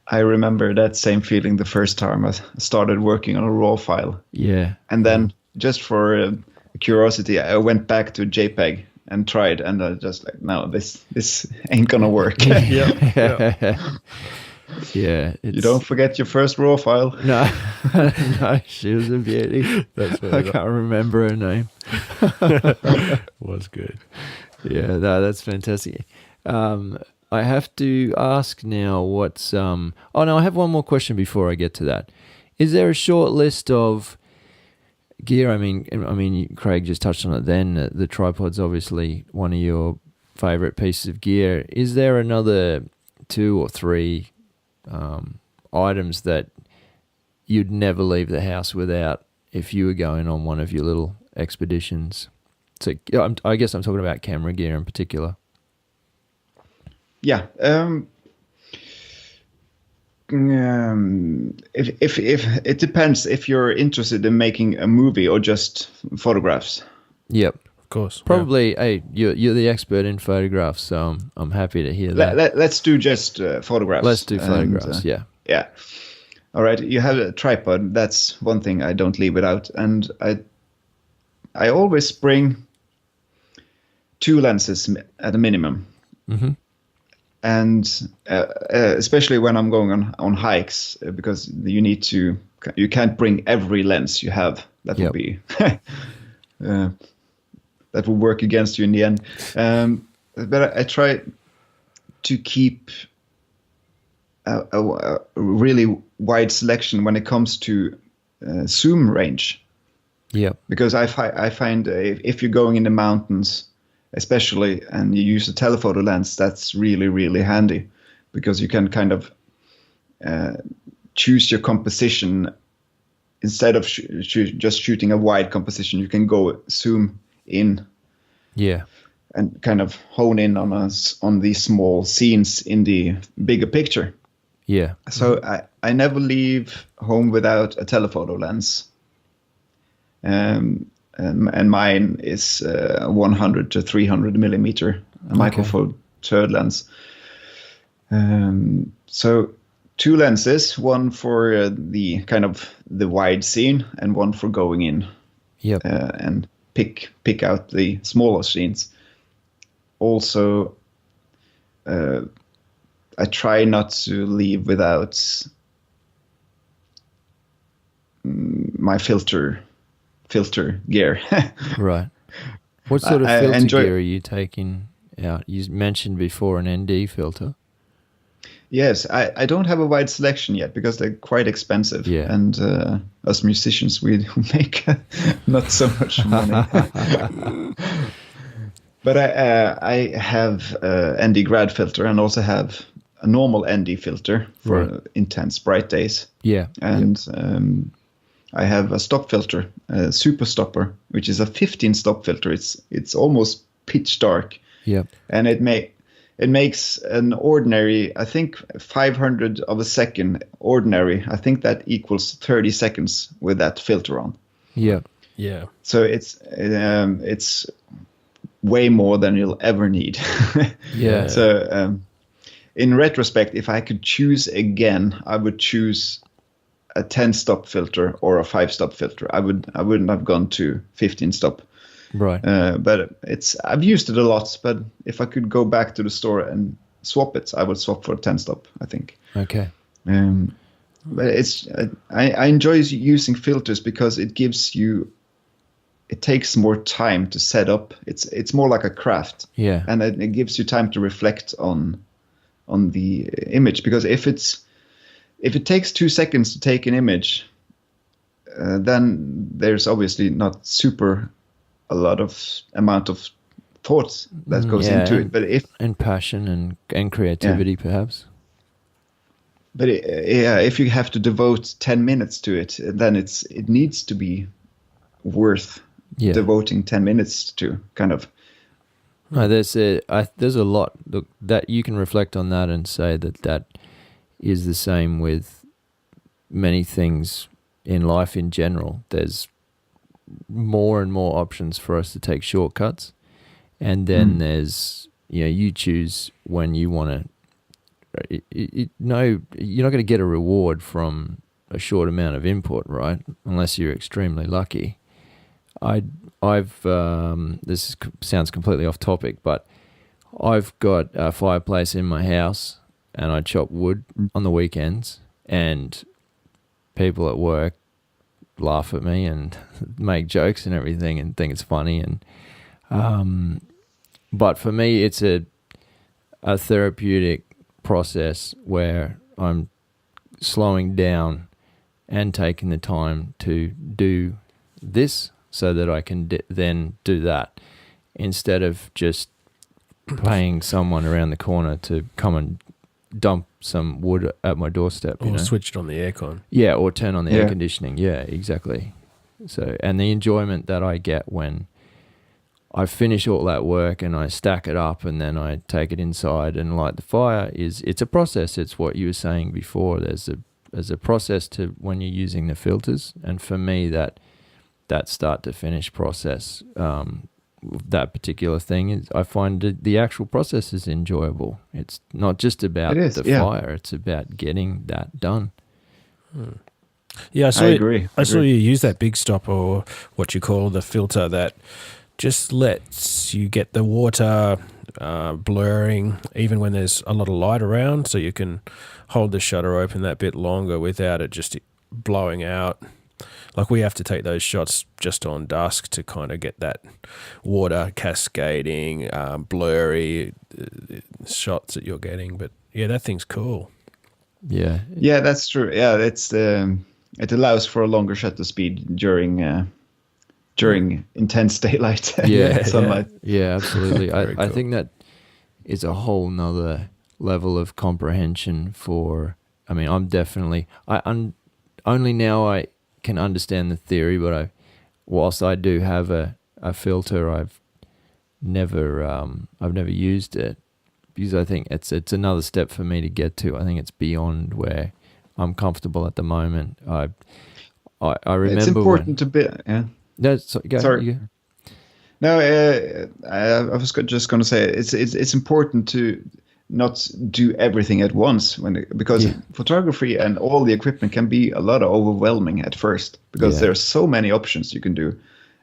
I remember that same feeling the first time I started working on a RAW file. Yeah. And then just for curiosity, I went back to JPEG and tried, and I just like, no, this ain't gonna work. Yeah. You don't forget your first RAW file. No, no, she was a beauty. I can't remember her name. Was good. Yeah, no, that's fantastic. I have to ask now what's... Oh, no, I have one more question before I get to that. Is there a short list of gear? I mean, Craig just touched on it then. The tripod's obviously one of your favorite pieces of gear. Is there another 2 or 3 items that you'd never leave the house without if you were going on one of your little expeditions? So I guess I'm talking about camera gear in particular. Yeah. If it depends if you're interested in making a movie or just photographs. Yep. Of course. Probably, hey, you're the expert in photographs, so I'm happy to hear that. Let's do just photographs. Let's do photographs, yeah. Yeah. All right, you have a tripod. That's one thing I don't leave without. And I always bring 2 lenses at a minimum. Mm-hmm. And especially when I'm going on hikes, because you can't bring every lens you have. That would be... that will work against you in the end. But I try to keep a really wide selection when it comes to zoom range. Yeah. Because I find if you're going in the mountains, especially, and you use a telephoto lens, that's really, really handy, because you can kind of choose your composition. Instead of just shooting a wide composition, you can go zoom in, and kind of hone in on these small scenes in the bigger picture. Yeah. So I never leave home without a telephoto lens, and mine is 100 to 300 millimeter micro four third lens. So 2 lenses, one for the kind of the wide scene and one for going in. Yep. And pick out the smaller scenes. Also, I try not to leave without my filter gear. Right. What sort of filter gear are you taking out? You mentioned before an ND filter. Yes, I don't have a wide selection yet because they're quite expensive. Yeah. And as musicians, we make not so much money. But I have ND grad filter and also have a normal ND filter for intense bright days. Yeah. And I have a stop filter, a super stopper, which is a 15 stop filter. It's almost pitch dark. Yeah. And it makes an ordinary, I think 500 of a second ordinary. I think that equals 30 seconds with that filter on. Yeah. Yeah. So it's way more than you'll ever need. Yeah. So in retrospect, if I could choose again, I would choose a 10 stop filter or a 5 stop filter. I wouldn't have gone to 15 stop. Right. But I've used it a lot. But if I could go back to the store and swap it, I would swap for a 10 stop, I think. Okay. But I enjoy using filters because it takes more time to set up. It's more like a craft. Yeah. And it gives you time to reflect on the image, because if it takes 2 seconds to take an image, then there's obviously not a lot of amount of thought that goes into it. But and passion and creativity, perhaps. But if you have to devote 10 minutes to it, then it needs to be worth devoting 10 minutes to, kind of. No, there's a lot that you can reflect on that and say that is the same with many things in life in general. There's more and more options for us to take shortcuts, and then there's you choose when you want to. No, you're not going to get a reward from a short amount of input, right? Unless you're extremely lucky. This sounds completely off topic, but I've got a fireplace in my house, and I chop wood on the weekends, and people at work laugh at me and make jokes and everything and think it's funny. And but for me, it's a therapeutic process where I'm slowing down and taking the time to do this so that I can then do that, instead of just paying someone around the corner to come and dump some wood at my doorstep. Or switch it on the aircon. Yeah, or turn on the air conditioning. Yeah, exactly. So, and the enjoyment that I get when I finish all that work and I stack it up and then I take it inside and light the fire, it's a process. It's what you were saying before. There's a process to when you're using the filters, and for me that start to finish process, that particular thing is, I find the actual process is enjoyable. It's not just about fire; it's about getting that done. Yeah, I agree. I saw you use that big stop, or what you call the filter, that just lets you get the water blurring even when there's a lot of light around, so you can hold the shutter open that bit longer without it just blowing out. Like, we have to take those shots just on dusk to kind of get that water cascading, blurry shots that you're getting. But yeah, that thing's cool. Yeah. Yeah, that's true. Yeah, it allows for a longer shutter speed during intense daylight. Sunlight. Yeah, absolutely. I think that is a whole nother level of comprehension for. I mean, only now I can understand the theory, but whilst I do have a filter, I've never used it, because I think it's another step for me to get to. I think it's beyond where I'm comfortable at the moment. I remember it's important to be. Yeah. No, sorry. No, I was just going to say it's important to not do everything at once because photography and all the equipment can be a lot overwhelming at first, because there are so many options you can do.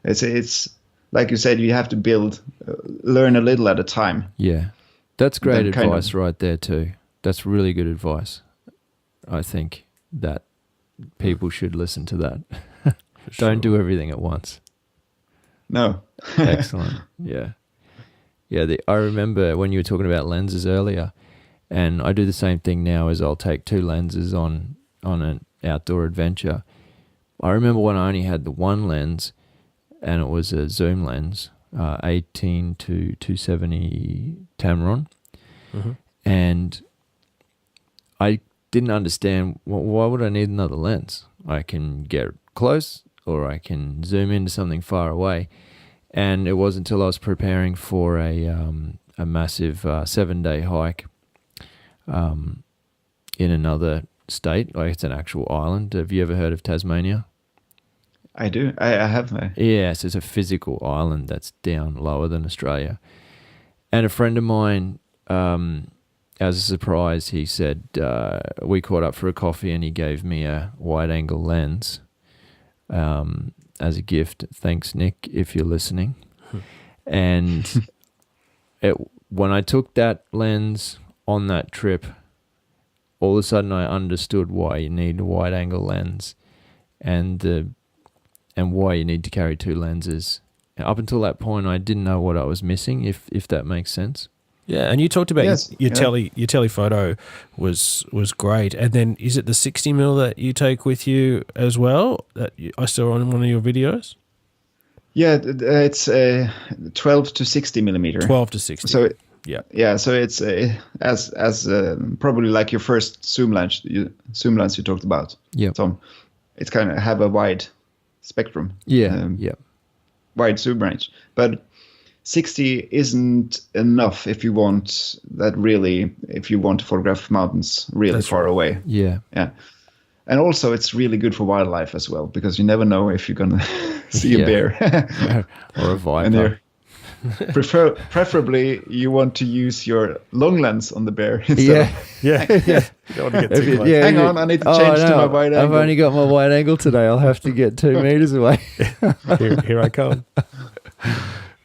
It's like you said, you have to learn a little at a time. Yeah, that's great advice right there too. That's really good advice. I think that people should listen to that. Don't do everything at once. No. Excellent. Yeah. Yeah, I remember when you were talking about lenses earlier, And I do the same thing now as I'll take 2 lenses on an outdoor adventure. I remember when I only had the one lens, and it was a zoom lens, 18 to 270 Tamron. Mm-hmm. And I didn't understand, why would I need another lens? I can get close or I can zoom into something far away. And it wasn't until I was preparing for a massive 7-day hike in another state, like it's an actual island. Have you ever heard of Tasmania? I do. I have. Yes, it's a physical island that's down lower than Australia. And a friend of mine, as a surprise, he said, we caught up for a coffee and he gave me a wide-angle lens as a gift. Thanks, Nick, if you're listening. And when I took that lens on that trip, all of a sudden I understood why you need a wide-angle lens and why you need to carry 2 lenses. Up until that point, I didn't know what I was missing, if that makes sense. Yeah, and you talked about Yes, your telephoto was great, and then is it the 60mm that you take with you as well that I saw on one of your videos? Yeah, it's 12 to 60 millimeter. 12 to 60. So yeah, so it's as probably like your first zoom lens you talked about. Yeah. Tom, it's kind of have a wide spectrum. Yeah. Wide zoom range, but 60 isn't enough if you want to photograph mountains really That's far right. away. Yeah. And also it's really good for wildlife as well, because you never know if you're gonna see a bear Or a viper. and they're preferably you want to use your long lens on the bear instead of, yeah. You don't want to get too close. hang on, I need to change to my wide angle. I've only got my wide angle today. I'll have to get 2 meters away. Here I come.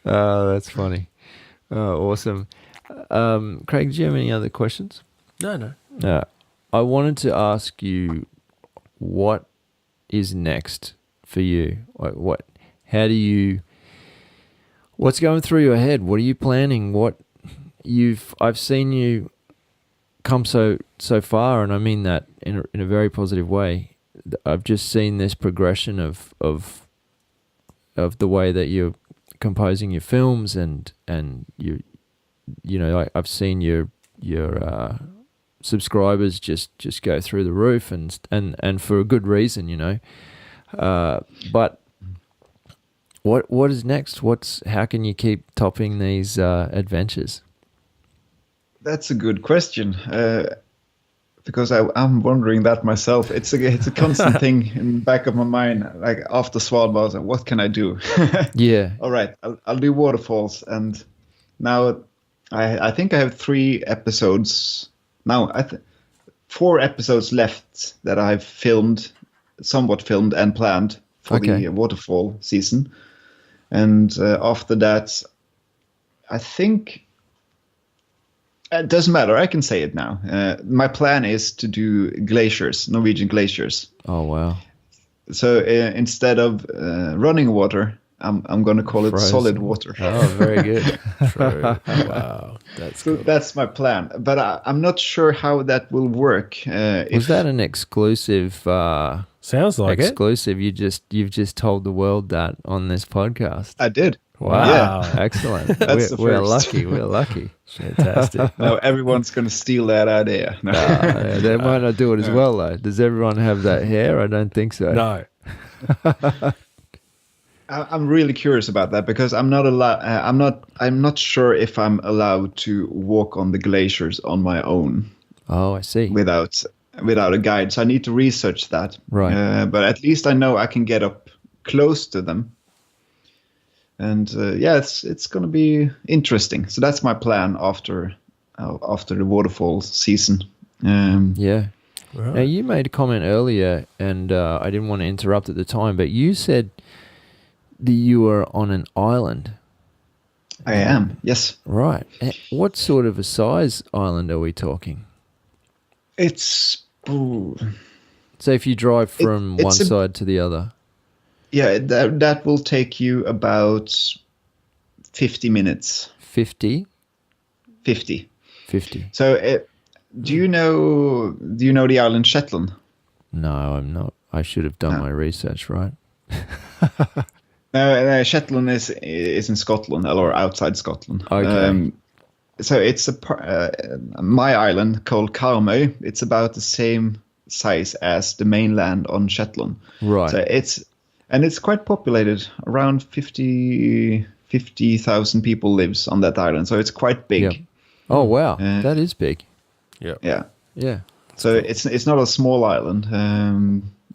Oh, that's funny. Oh, awesome. Craig, do you have any other questions? No. I wanted to ask you, what is next for you? Like what's going through your head? What are you planning? I've seen you come so far, and I mean that in a very positive way. I've just seen this progression of the way that you're composing your films, and you know, I've seen your subscribers just go through the roof, and for a good reason, you know. But what is next? How can you keep topping these adventures? That's a good question, because I'm wondering that myself. It's a constant thing in the back of my mind. Like after Svalbard, I was like, what can I do? Yeah. All right, I'll do waterfalls, and now I think I have 3 episodes now. 4 episodes left that I've somewhat filmed and planned for the waterfall season, and after that, I think. It doesn't matter. I can say it now. My plan is to do glaciers, Norwegian glaciers. Oh, wow. So instead of running water, I'm going to call it Frozen. solid water. Oh, very good. True. Wow, that's So cool. that's my plan. But I'm not sure how that will work. Was that an exclusive? Sounds like exclusive. You've just told the world that on this podcast. I did. Wow. Yeah. Excellent. That's the we're first. lucky. We're lucky. Fantastic. Now everyone's going to steal that idea. No. They might not do it as well though. Does everyone have that hair? I don't think so. No. I'm really curious about that, because I'm not sure if I'm allowed to walk on the glaciers on my own. Oh, I see. Without a guide, so I need to research that. Right. But at least I know I can get up close to them, and it's going to be interesting. So that's my plan after the waterfall season. Yeah. Right. Now you made a comment earlier, and I didn't want to interrupt at the time, but you said that you were on an island. I am, yes. Right. What sort of a size island are we talking? It's So if you drive from one side to the other. Yeah, that will take you about 50 minutes. 50? 50. 50. So Do you know the island Shetland? No, I'm not. I should have done my research, right? Shetland is in Scotland or outside Scotland. Okay. So it's my island called Karmøy. It's about the same size as the mainland on Shetland. Right. So it's quite populated. Around 50,000 people lives on that island. So it's quite big. Yep. Oh wow, that is big. Yeah. Yeah. Yeah. So it's not a small island.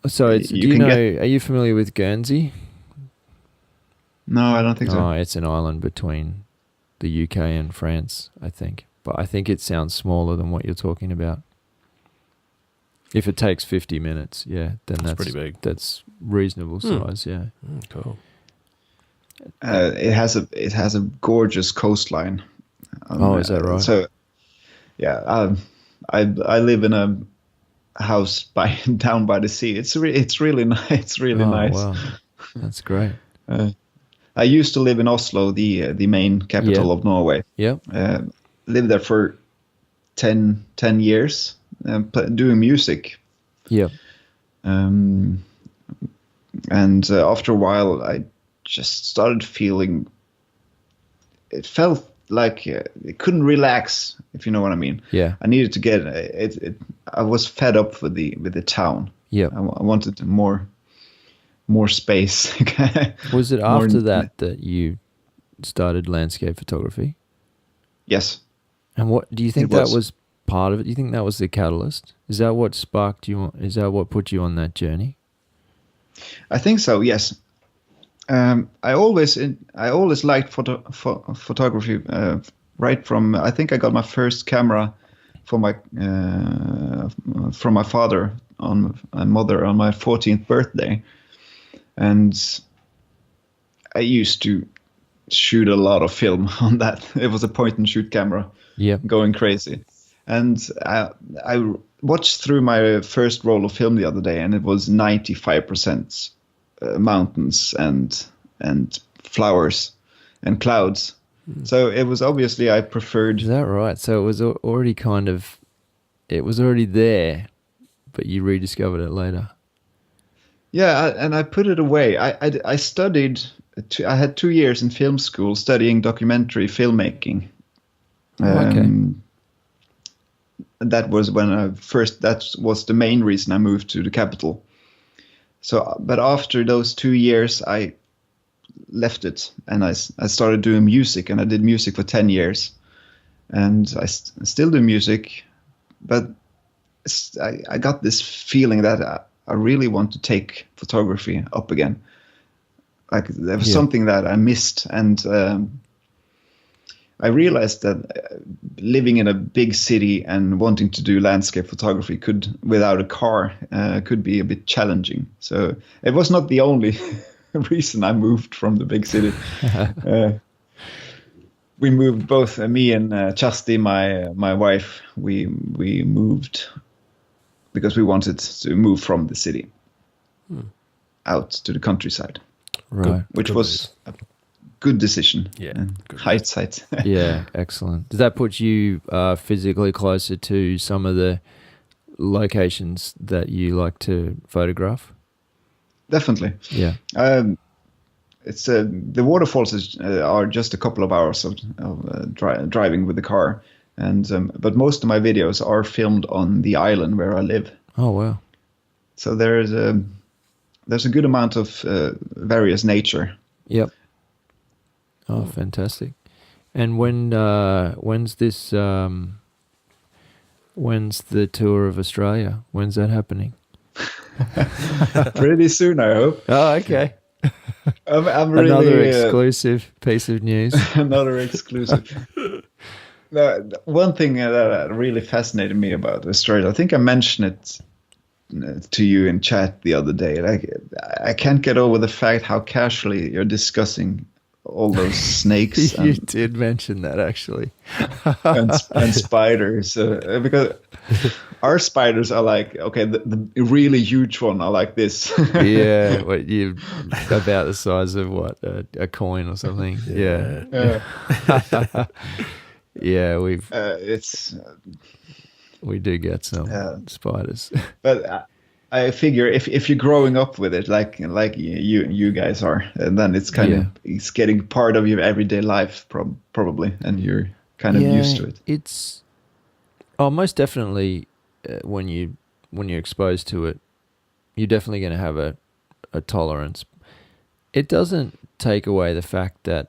So it's, are you familiar with Guernsey? No, I don't think so. Oh, it's an island between the UK and France, I think. But I think it sounds smaller than what you're talking about. If it takes 50 minutes, then that's pretty big. That's reasonable size, yeah. Cool. It has a gorgeous coastline. Is that right? So, yeah, I live in a house down by the sea. It's really nice. It's really nice. Wow. That's great. I used to live in Oslo, the main capital of Norway. Yeah. Lived there for 10 years, doing music. Yeah. And after a while, I just started feeling. It felt like it couldn't relax, if you know what I mean. Yeah. I needed to get it. I was fed up with the town. Yeah. I wanted more space. Was it after that you started landscape photography? Yes. And what do you think that was part of it? Do you think that was the catalyst? Is that what sparked you? Is that what put you on that journey? I think so. Yes. I always liked photography. Right from I think I got my first camera from my father and mother on my 14th birthday, and I used to shoot a lot of film on that. It was a point and shoot camera. Yeah, going crazy. And I watched through my first roll of film the other day, and it was 95% mountains and flowers and clouds. So it was obviously I preferred. Is that right? So it was already it was already there, but you rediscovered it later. Yeah, and I put it away. I studied. I had 2 years in film school studying documentary filmmaking. Okay. That was when that was the main reason I moved to the capital. So, but after those 2 years, I left it and I started doing music, and I did music for 10 years, and I still do music, but I got this feeling that I really want to take photography up again. Like there was something that I missed, and I realized that living in a big city and wanting to do landscape photography without a car, could be a bit challenging. So it was not the only reason I moved from the big city. We moved, both me and Chasti, my wife. We moved because we wanted to move from the city out to the countryside, right? Which was a good decision. Yeah, hindsight. Yeah, excellent. Does that put you physically closer to some of the locations that you like to photograph? Definitely. Yeah. It's the waterfalls are just a couple of hours of driving with the car, and but most of my videos are filmed on the island where I live. Oh wow! So there's a good amount of various nature. Yep. Oh, fantastic! And when's the tour of Australia? When's that happening? Pretty soon, I hope. Oh, okay. I'm really, another exclusive piece of news. Another exclusive. One thing that really fascinated me about Australia, I think I mentioned it to you in chat the other day. Like, I can't get over the fact how casually you're discussing all those snakes. You did mention that, actually. and spiders, because our spiders are like, okay, the really huge one are like this. Yeah, about the size of what, a coin or something. Yeah. Yeah, we've. It's We do get some spiders. But I figure if you're growing up with it, like you guys are, then it's it's getting part of your everyday life, probably, and you're kind of used to it. It's most definitely when you're exposed to it, you're definitely going to have a tolerance. It doesn't take away the fact that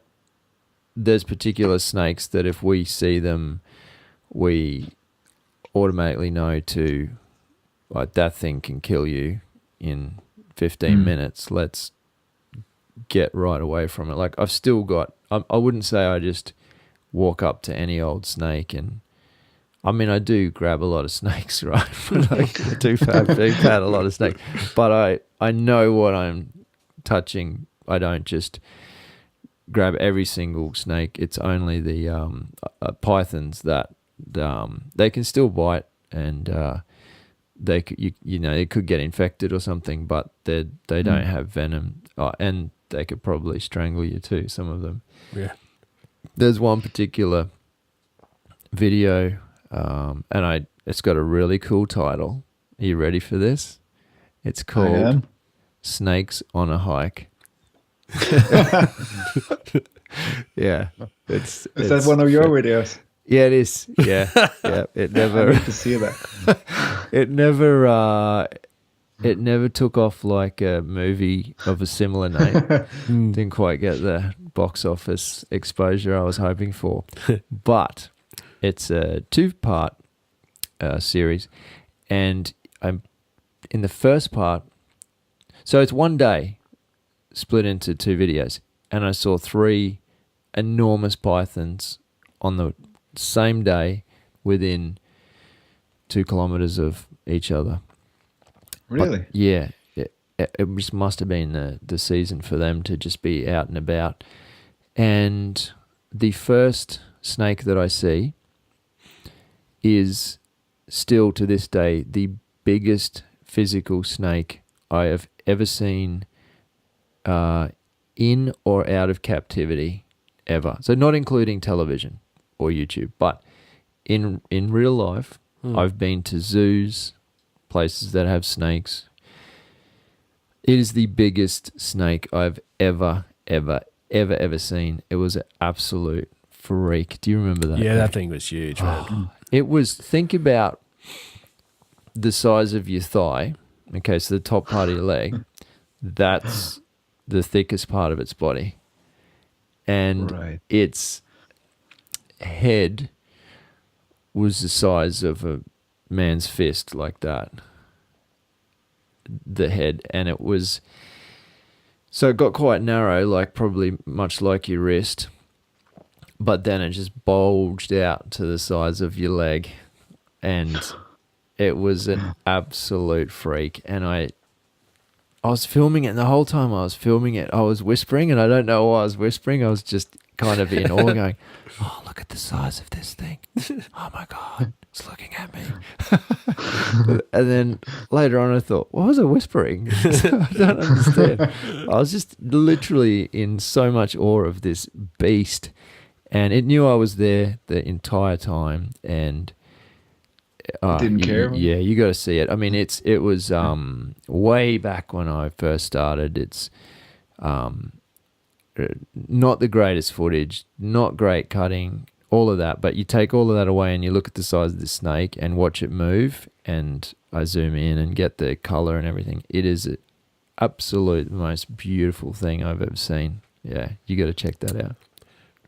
there's particular snakes that if we see them, we automatically know to, like, that thing can kill you in 15 minutes. Let's get right away from it. Like, I've still got, I wouldn't say I just walk up to any old snake and, I mean, I do grab a lot of snakes, right? Like, I do pat a lot of snakes. But I know what I'm touching. I don't just grab every single snake. It's only the pythons that they can still bite, and they could, they could get infected or something, but they don't have venom, and they could probably strangle you too. Some of them. Yeah. There's one particular video, and it's got a really cool title. Are you ready for this? It's called "Snakes on a Hike." Yeah, is that one of your videos? Yeah, it is. Yeah. It never. I need to see that. It never took off like a movie of a similar name. Didn't quite get the box office exposure I was hoping for, but it's a 2-part series, and I'm in the first part. So it's one day split into 2 videos, and I saw 3 enormous pythons on the same day within 2 kilometers of each other. Really? But yeah, it just must have been the season for them to just be out and about. And the first snake that I see is still to this day the biggest physical snake I have ever seen in or out of captivity ever. So not including television or YouTube, but in real life, I've been to zoos, places that have snakes. It is the biggest snake I've ever seen. It was an absolute freak. Do you remember that? Yeah, that thing was huge, man. It was, think about the size of your thigh. Okay, so the top part of your leg, that's the thickest part of its body. And its head was the size of a man's fist, like that. The head. And it was, so it got quite narrow, like probably much like your wrist. But then it just bulged out to the size of your leg. And it was an absolute freak. And I was filming it, and the whole time I was filming it, I was whispering, and I don't know why I was whispering. I was just kind of in awe going, oh, look at the size of this thing. Oh, my God, it's looking at me. And then later on I thought, what was I whispering? I don't understand. I was just literally in so much awe of this beast, and it knew I was there the entire time, and didn't care. Yeah, you got to see it. I mean, it was way back when I first started. It's not the greatest footage, not great cutting, all of that. But you take all of that away and you look at the size of the snake and watch it move. And I zoom in and get the color and everything. It is an absolute most beautiful thing I've ever seen. Yeah, you got to check that out.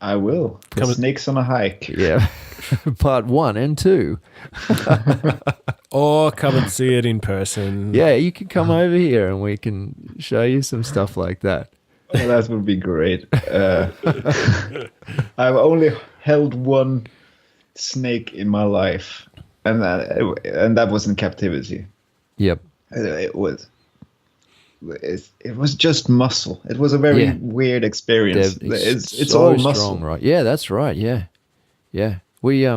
I will. Snakes on a Hike. Yeah. Part 1 and 2. Or come and see it in person. Yeah, you can come over here and we can show you some stuff like that. Well, that would be great. I've only held one snake in my life, and that was in captivity. Yep. It was just muscle. It was a very weird experience. It's so all muscle, strong, right? Yeah, that's right. Yeah. We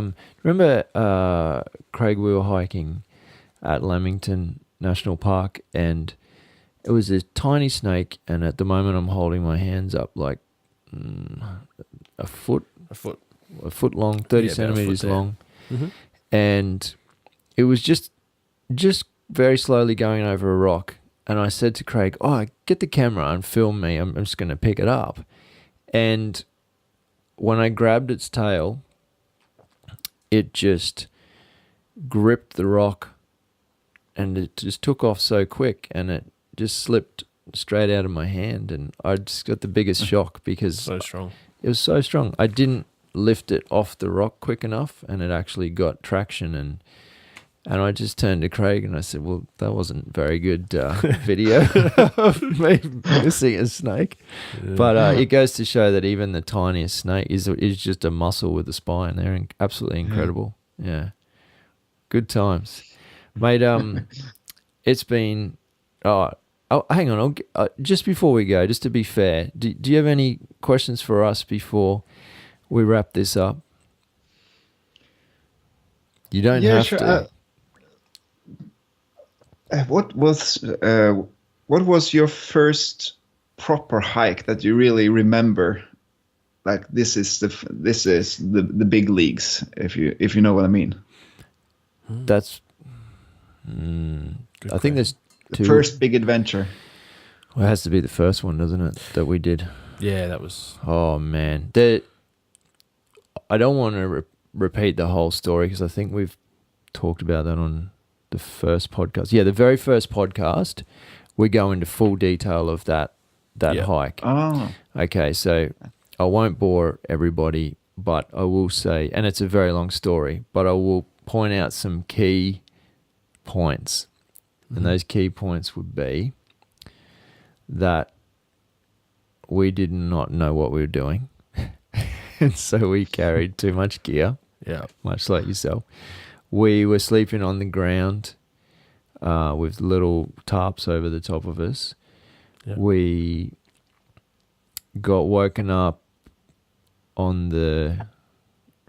remember Craig. We were hiking at Lamington National Park, and it was this tiny snake. And at the moment, I'm holding my hands up like a foot long, 30 centimeters long, and it was just very slowly going over a rock. And I said to Craig, get the camera and film me. I'm just going to pick it up. And when I grabbed its tail, it just gripped the rock and it just took off so quick and it just slipped straight out of my hand. And I just got the biggest shock because So strong. it was so strong. I didn't lift it off the rock quick enough and it actually got traction. And I just turned to Craig and I said, well, that wasn't very good video of me missing a snake. Yeah. But it goes to show that even the tiniest snake is just a mussel with a spine. They're absolutely incredible. Yeah. Good times. Mate, it's been... Oh, hang on. Just before we go, just to be fair, do you have any questions for us before we wrap this up? You don't have to. What was your first proper hike that you really remember? Like this is the big leagues, if you know what I mean. That's. I think there's two. The first big adventure. Well, it has to be the first one, doesn't it? That we did. Yeah, that was. Oh man, I don't want to repeat the whole story because I think we've talked about that on the first podcast. Yeah, the very first podcast, we go into full detail of that hike. Oh. Okay, so I won't bore everybody, but I will say, and it's a very long story, but I will point out some key points. And those key points would be that we did not know what we were doing. And so we carried too much gear. Yeah. Much like yourself. We were sleeping on the ground with little tarps over the top of us. Yeah. We got woken up on the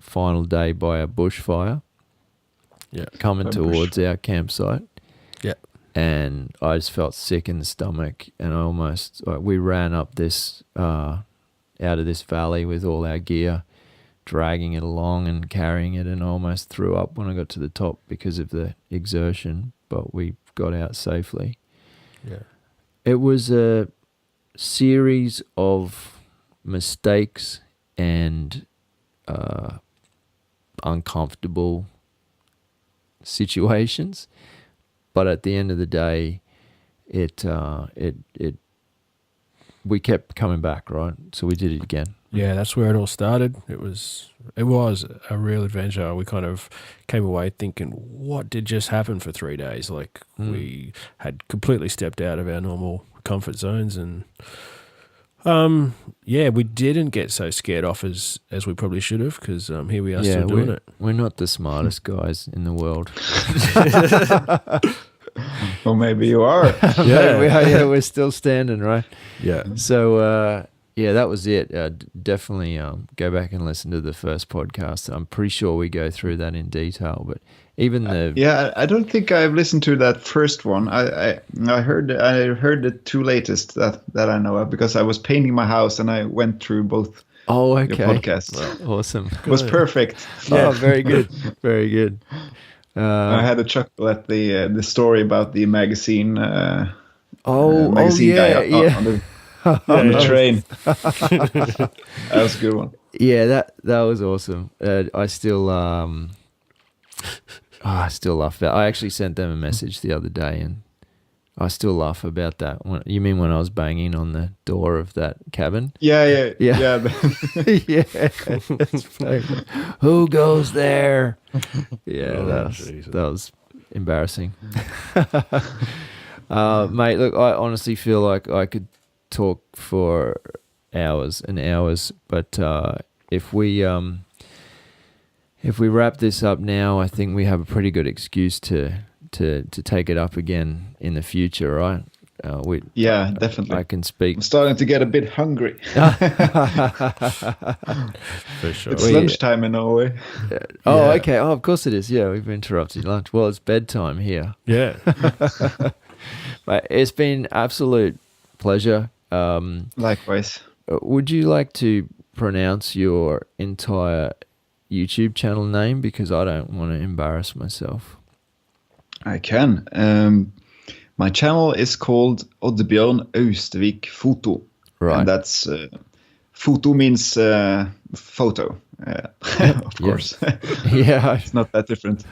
final day by a bushfire coming towards our campsite. Yeah. And I just felt sick in the stomach and we ran up this, out of this valley with all our gear, dragging it along and carrying it, and I almost threw up when I got to the top because of the exertion, but we got out safely. Yeah. It was a series of mistakes and uncomfortable situations, but at the end of the day, we kept coming back, right? So we did it again. Yeah, that's where it all started. It was a real adventure. We kind of came away thinking, what did just happen for 3 days? Like we had completely stepped out of our normal comfort zones, and we didn't get so scared off as we probably should have, because here we are still doing it. We're not the smartest guys in the world. Well, maybe you are. We're still standing, right? Yeah. So, that was it. Definitely go back and listen to the first podcast. I'm pretty sure we go through that in detail, but even I don't think I've listened to that first one. I heard the two latest that I know of, because I was painting my house and I went through both. Oh, okay. Your podcasts. Well, awesome. It was perfect. Oh, very good. Very good. I had a chuckle at the story about the magazine. Magazine guy on the train. That was a good one. Yeah, that was awesome. I still laugh about. I actually sent them a message the other day, and I still laugh about that. You mean when I was banging on the door of that cabin? Yeah. Yeah. That's funny. Who goes there? Yeah, that was embarrassing. Mate, look, I honestly feel like I could talk for hours and hours, but if we wrap this up now, I think we have a pretty good excuse to take it up again in the future, right? Definitely. I can speak. I'm starting to get a bit hungry. For sure. It's lunchtime in Norway. Okay. Oh, of course it is. Yeah, we've interrupted lunch. Well, it's bedtime here. Yeah. But it's been absolute pleasure. Likewise. Would you like to pronounce your entire YouTube channel name, because I don't want to embarrass myself? I can. My channel is called Oddbjorn Austevik Photo. Right. And that's photo means photo, of course. Yeah. It's not that different.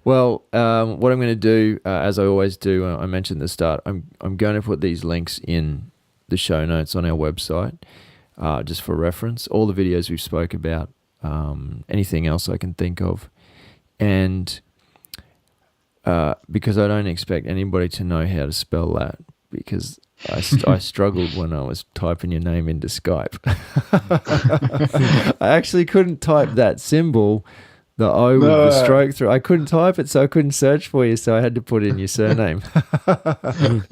Well, what I'm going to do, as I always do, I mentioned at the start, I'm going to put these links in the show notes on our website, just for reference. All the videos we've spoke about, anything else I can think of, and because I don't expect anybody to know how to spell that, because I struggled when I was typing your name into Skype. I actually couldn't type that symbol, the O with the stroke through. I couldn't type it, so I couldn't search for you, so I had to put in your surname. Found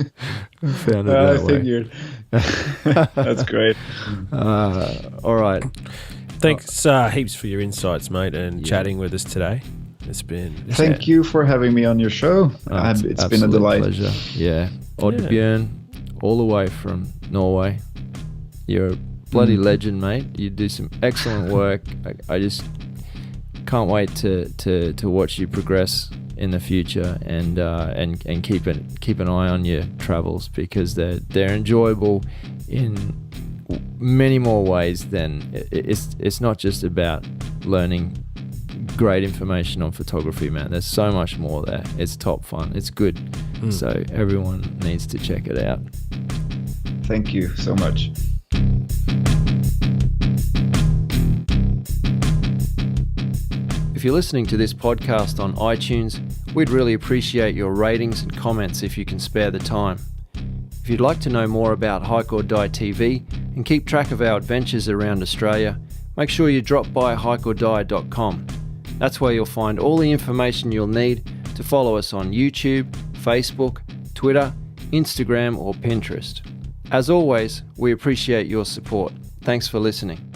it that way. Figured. That's great. All right. Thanks heaps for your insights, mate, and chatting with us today. It's been... Thank you for having me on your show. It's been a delight. Pleasure. Yeah. Oddbjorn, all the way from Norway. You're a bloody legend, mate. You do some excellent work. I just can't wait to watch you progress in the future, and keep an eye on your travels, because they're enjoyable in many more ways than it's not just about learning great information on photography, man. There's so much more there. It's top fun. It's good. So everyone needs to check it out. Thank you so much. If you're listening to this podcast on iTunes, we'd really appreciate your ratings and comments if you can spare the time. If you'd like to know more about HikeordieTV and keep track of our adventures around Australia, make sure you drop by Hikeordie.com. That's where you'll find all the information you'll need to follow us on YouTube, Facebook, Twitter, Instagram or Pinterest. As always, we appreciate your support. Thanks for listening.